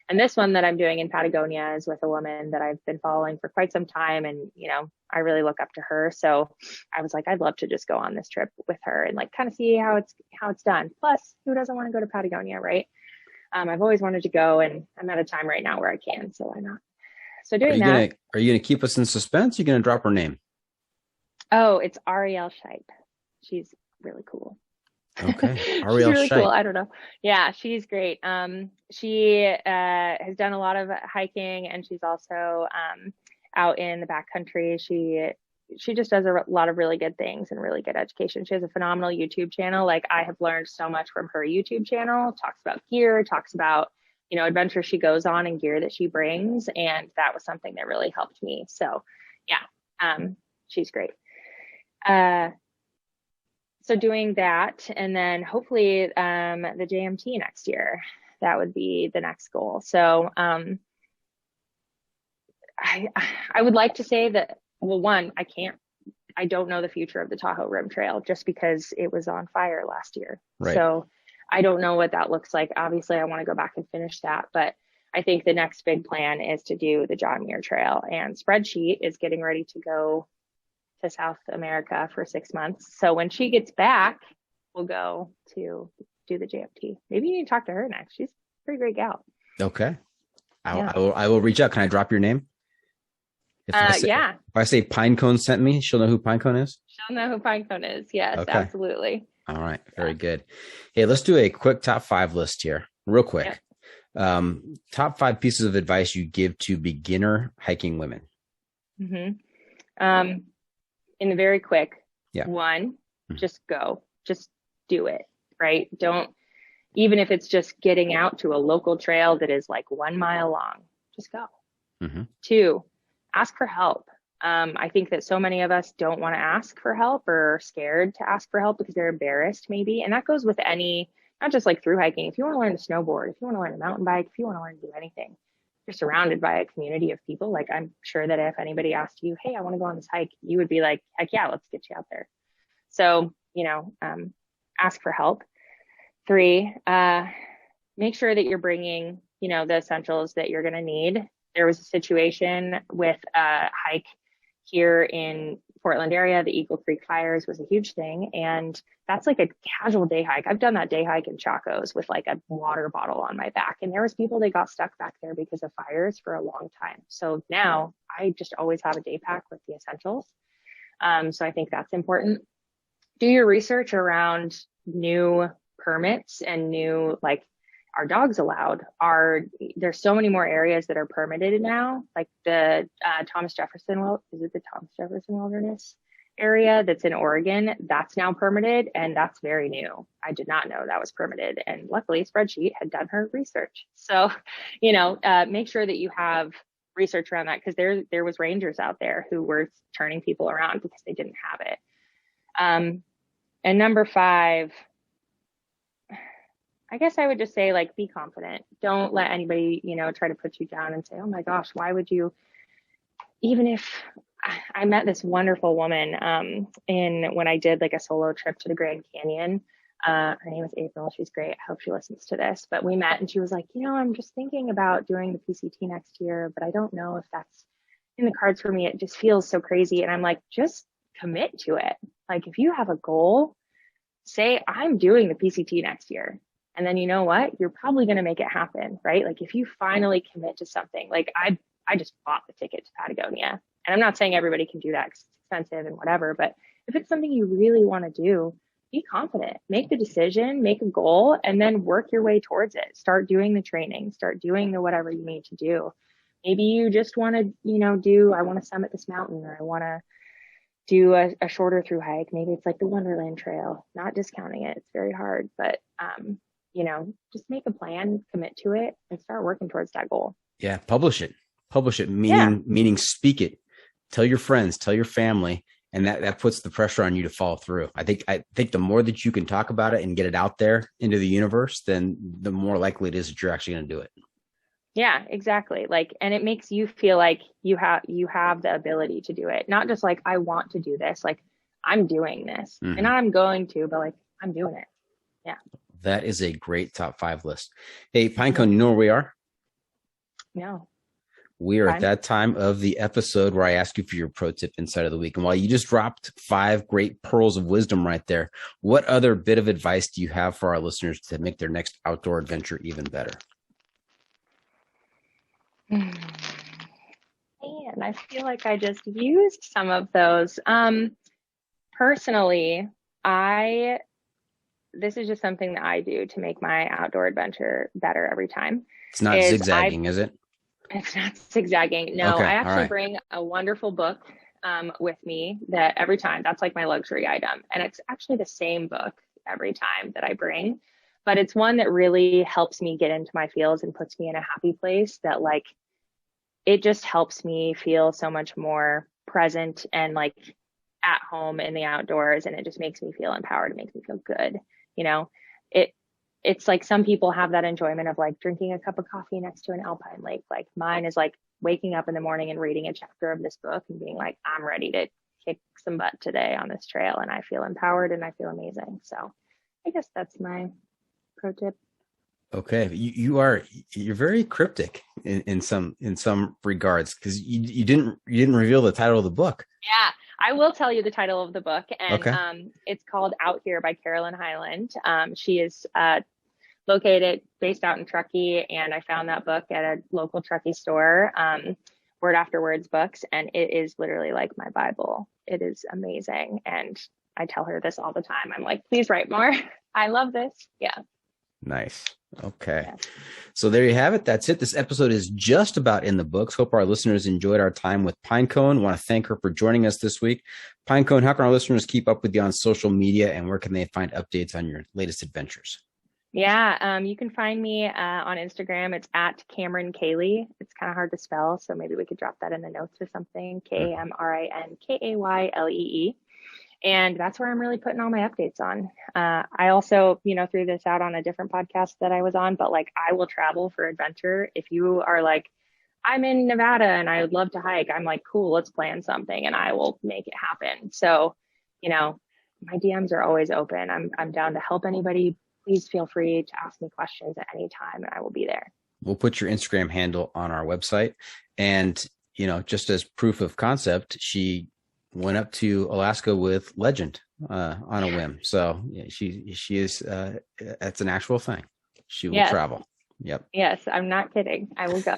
And this one that I'm doing in Patagonia is with a woman that I've been following for quite some time. And, you know, I really look up to her. So I was like, I'd love to just go on this trip with her and like kind of see how it's done. Plus, who doesn't want to go to Patagonia, right? I've always wanted to go, and I'm at a time right now where I can, so why not? So doing that. Are you going to keep us in suspense? You're going to drop her name? Oh, it's Ariel Scheib. She's really cool. Okay. Ariel she's really Scheib. Cool. I don't know. Yeah, she's great. She has done a lot of hiking, and she's also out in the backcountry. She just does a lot of really good things and really good education. She has a phenomenal YouTube channel. Like, I have learned so much from her YouTube channel. Talks about gear, talks about, you know, adventures she goes on and gear that she brings. And that was something that really helped me. So yeah, she's great. So doing that, and then hopefully the JMT next year, that would be the next goal. So I would like to say that, well, one, I don't know the future of the Tahoe Rim Trail just because it was on fire last year. Right. So I don't know what that looks like. Obviously, I want to go back and finish that, but I think the next big plan is to do the John Muir Trail, and Spreadsheet is getting ready to go to South America for 6 months. So when she gets back, we'll go to do the JMT. Maybe you need to talk to her next. She's a pretty great gal. Okay. I will reach out. Can I drop your name? Yeah. If I say Pinecone sent me, she'll know who Pinecone is? She'll know who Pinecone is. Yes, okay. Absolutely. All right. Very good. Hey, let's do a quick top 5 list here. Real quick. Yeah. Top 5 pieces of advice you give to beginner hiking women. In the very quick. Yeah. One, just go. Just do it. Right? Even if it's just getting out to a local trail that is like 1 mile long, just go. 2, ask for help. I think that so many of us don't want to ask for help or are scared to ask for help because they're embarrassed maybe. And that goes with not just like through hiking. If you want to learn to snowboard, if you want to learn a mountain bike, if you want to learn to do anything, you're surrounded by a community of people. Like, I'm sure that if anybody asked you, hey, I want to go on this hike, you would be like, heck yeah, let's get you out there. So, ask for help. 3, make sure that you're bringing, the essentials that you're going to need. There was a situation with a hike here in Portland area. The Eagle Creek fires was a huge thing. And that's like a casual day hike. I've done that day hike in Chacos with like a water bottle on my back. And there was people that got stuck back there because of fires for a long time. So now I just always have a day pack with the essentials. So I think that's important. Do your research around new permits and new, like, are dogs allowed? There's so many more areas that are permitted now, like the Thomas Jefferson Wilderness area that's in Oregon. That's now permitted, and that's very new. I did not know that was permitted, and luckily Spreadsheet had done her research. So, make sure that you have research around that, because there was rangers out there who were turning people around because they didn't have it. And number 5, I guess I would just say, like, be confident. Don't let anybody, try to put you down and say, oh my gosh, why would you? Even if I met this wonderful woman when I did like a solo trip to the Grand Canyon. Her name is April. She's great. I hope she listens to this. But we met and she was like, I'm just thinking about doing the PCT next year, but I don't know if that's in the cards for me. It just feels so crazy. And I'm like, just commit to it. Like, if you have a goal, say, I'm doing the PCT next year. And then you know what? You're probably going to make it happen, right? Like if you finally commit to something, like I just bought the ticket to Patagonia. And I'm not saying everybody can do that because it's expensive and whatever, but if it's something you really want to do, be confident, make the decision, make a goal, and then work your way towards it. Start doing the training, start doing the whatever you need to do. Maybe you just want to, I want to summit this mountain, or I want to do a shorter through hike. Maybe it's like the Wonderland Trail, not discounting it. It's very hard, but, just make a plan, commit to it, and start working towards that goal. Yeah. Publish it, meaning speak it, tell your friends, tell your family. And that puts the pressure on you to follow through. I think the more that you can talk about it and get it out there into the universe, then the more likely it is that you're actually going to do it. Yeah, exactly. Like, and it makes you feel like you have the ability to do it. Not just like, I want to do this, like I'm doing this, and I'm going to, but like I'm doing it. Yeah. That is a great top 5 list. Hey, Pinecone, you know where we are? No. We are at that time of the episode where I ask you for your pro tip insight of the week. And while you just dropped 5 great pearls of wisdom right there, what other bit of advice do you have for our listeners to make their next outdoor adventure even better? Man, I feel like I just used some of those. Personally, this is just something that I do to make my outdoor adventure better every time. It's not zigzagging, is it? It's not zigzagging. No, okay, I actually bring a wonderful book with me that every time, that's like my luxury item. And it's actually the same book every time that I bring, but it's one that really helps me get into my feels and puts me in a happy place that like, it just helps me feel so much more present and like at home in the outdoors. And it just makes me feel empowered. It makes me feel good. It's like some people have that enjoyment of like drinking a cup of coffee next to an alpine lake. Like mine is like waking up in the morning and reading a chapter of this book and being like, I'm ready to kick some butt today on this trail. And I feel empowered and I feel amazing. So I guess that's my pro tip. Okay. You're very cryptic in some regards, because you didn't reveal the title of the book. Yeah. I will tell you the title of the book, and okay. It's called Out Here by Carolyn Highland. She is based out in Truckee, and I found that book at a local Truckee store, Word After Words Books, and it is literally like my Bible. It is amazing, and I tell her this all the time. I'm like, please write more. I love this. Yeah. Nice. Okay. Yeah. So there you have it. That's it. This episode is just about in the books. Hope our listeners enjoyed our time with Pinecone. Want to thank her for joining us this week. Pinecone, how can our listeners keep up with you on social media, and where can they find updates on your latest adventures? Yeah, you can find me on Instagram. It's at Kamrin Kaylee. It's kind of hard to spell, so maybe we could drop that in the notes or something. KamrinKaylee. And that's where I'm really putting all my updates on. I also, threw this out on a different podcast that I was on, but like I will travel for adventure. If you are like, I'm in Nevada and I would love to hike, I'm like, cool, let's plan something and I will make it happen. So, my DMs are always open. I'm down to help anybody. Please feel free to ask me questions at any time and I will be there. We'll put your Instagram handle on our website. And, just as proof of concept, she went up to Alaska with Legend on a whim. So yeah, she is, that's an actual thing. She will travel. Yep. Yes, I'm not kidding. I will go.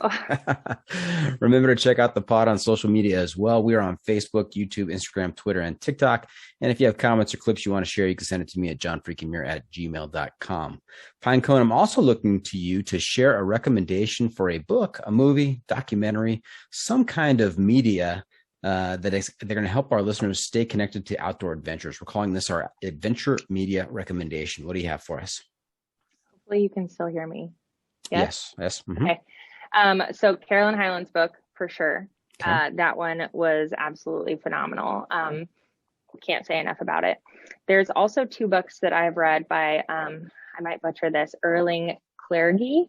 Remember to check out the pod on social media as well. We are on Facebook, YouTube, Instagram, Twitter, and TikTok. And if you have comments or clips you want to share, you can send it to me at johnfreakinmuir@gmail.com. Pinecone, I'm also looking to you to share a recommendation for a book, a movie, documentary, some kind of media they're going to help our listeners stay connected to outdoor adventures. We're calling this our adventure media recommendation. What do you have for us? Hopefully you can still hear me. Yes. Mm-hmm. Okay. So Carolyn Highland's book, for sure. Okay. That one was absolutely phenomenal. Can't say enough about it. There's also 2 books that I've read by, I might butcher this, Erling Klergy.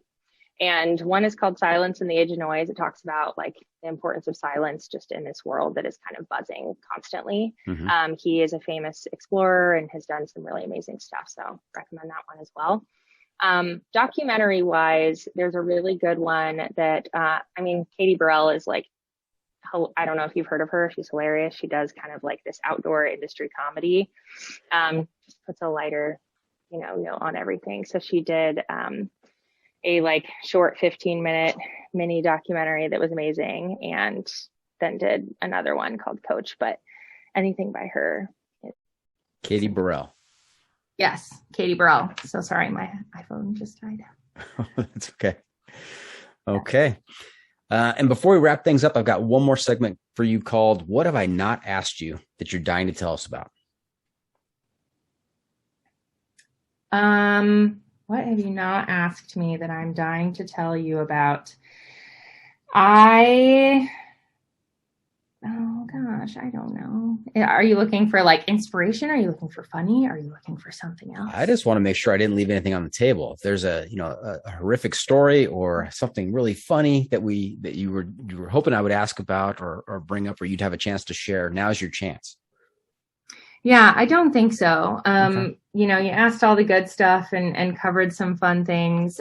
And one is called Silence in the Age of Noise. It talks about like the importance of silence just in this world that is kind of buzzing constantly. Mm-hmm. He is a famous explorer and has done some really amazing stuff. So recommend that one as well. Documentary wise, there's a really good one that, Katie Burrell is like, I don't know if you've heard of her. She's hilarious. She does kind of like this outdoor industry comedy. Just puts a lighter note on everything. So she did a like short 15-minute mini documentary that was amazing, and then did another one called Coach. But anything by her. Katie Burrell. Yes, Katie Burrell. So sorry, my iPhone just died. That's okay. Okay. And before we wrap things up, I've got one more segment for you called What Have I Not Asked You That You're Dying to Tell Us About? What have you not asked me that I'm dying to tell you about? Oh gosh, I don't know. Are you looking for like inspiration? Are you looking for funny? Are you looking for something else? I just want to make sure I didn't leave anything on the table. If there's a horrific story or something really funny that you were hoping I would ask about or bring up, or you'd have a chance to share, now's your chance. Yeah, I don't think so. Okay. You asked all the good stuff and covered some fun things.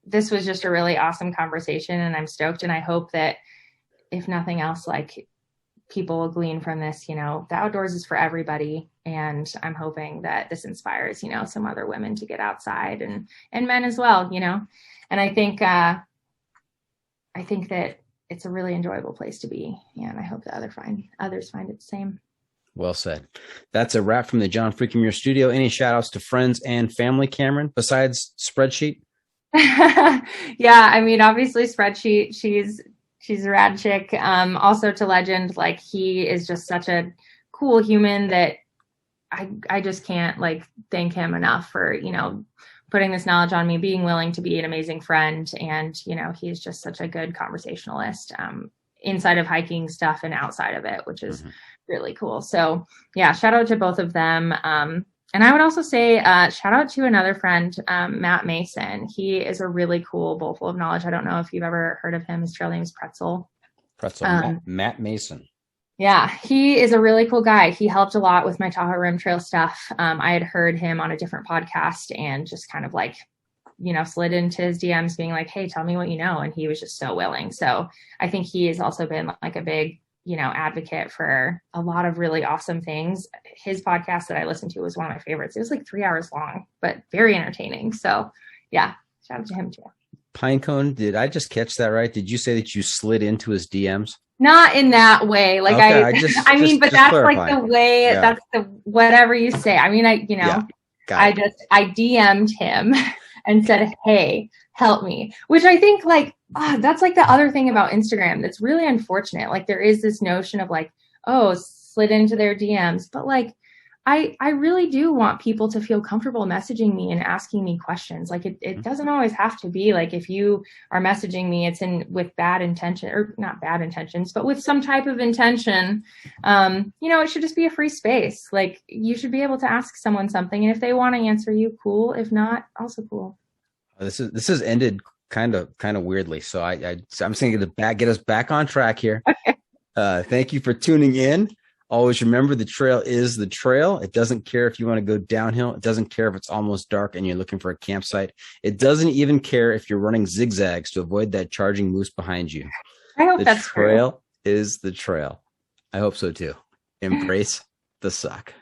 This was just a really awesome conversation, and I'm stoked. And I hope that if nothing else, like people will glean from this, the outdoors is for everybody. And I'm hoping that this inspires, some other women to get outside and men as well, and I think that it's a really enjoyable place to be. And I hope that others find it the same. Well said. That's a wrap from the John Freaking Muir studio. Any shout outs to friends and family, Kamrin, besides Spreadsheet? Yeah. I mean, obviously Spreadsheet, she's a rad chick. Also to Legend, like he is just such a cool human that I just can't like thank him enough for, putting this knowledge on me, being willing to be an amazing friend. And, he's just such a good conversationalist, inside of hiking stuff and outside of it, which is really cool. So yeah, shout out to both of them. And I would also say, shout out to another friend, Matt Mason. He is a really cool bowl full of knowledge. I don't know if you've ever heard of him. His trail name is Pretzel. Matt Mason. Yeah, he is a really cool guy. He helped a lot with my Tahoe Rim Trail stuff. I had heard him on a different podcast and just kind of like, slid into his DMs being like, hey, tell me what you know. And he was just so willing. So I think he has also been like a big, advocate for a lot of really awesome things. His podcast that I listened to was one of my favorites. It was like 3 hours long, but very entertaining. So yeah, shout out to him too. Pinecone, did I just catch that right? Did you say that you slid into his DMs? Not in that way. Like okay, but that's clarifying. Like the way, that's the, whatever you say. I mean, I DM'd him and said, hey, help me, which I think like, that's like the other thing about Instagram that's really unfortunate. Like there is this notion of like, oh, slid into their DMs, but like, I really do want people to feel comfortable messaging me and asking me questions. Like it doesn't always have to be like, if you are messaging me, it's with bad intention, or not bad intentions, but with some type of intention. It should just be a free space. Like you should be able to ask someone something, and if they want to answer you, cool. If not, also cool. This has ended kind of weirdly. So I'm just going to get us back on track here. Okay. Thank you for tuning in. Always remember, the trail is the trail. It doesn't care if you want to go downhill. It doesn't care if it's almost dark and you're looking for a campsite. It doesn't even care if you're running zigzags to avoid that charging moose behind you. I hope that's true. The trail is the trail. I hope so too. Embrace the suck.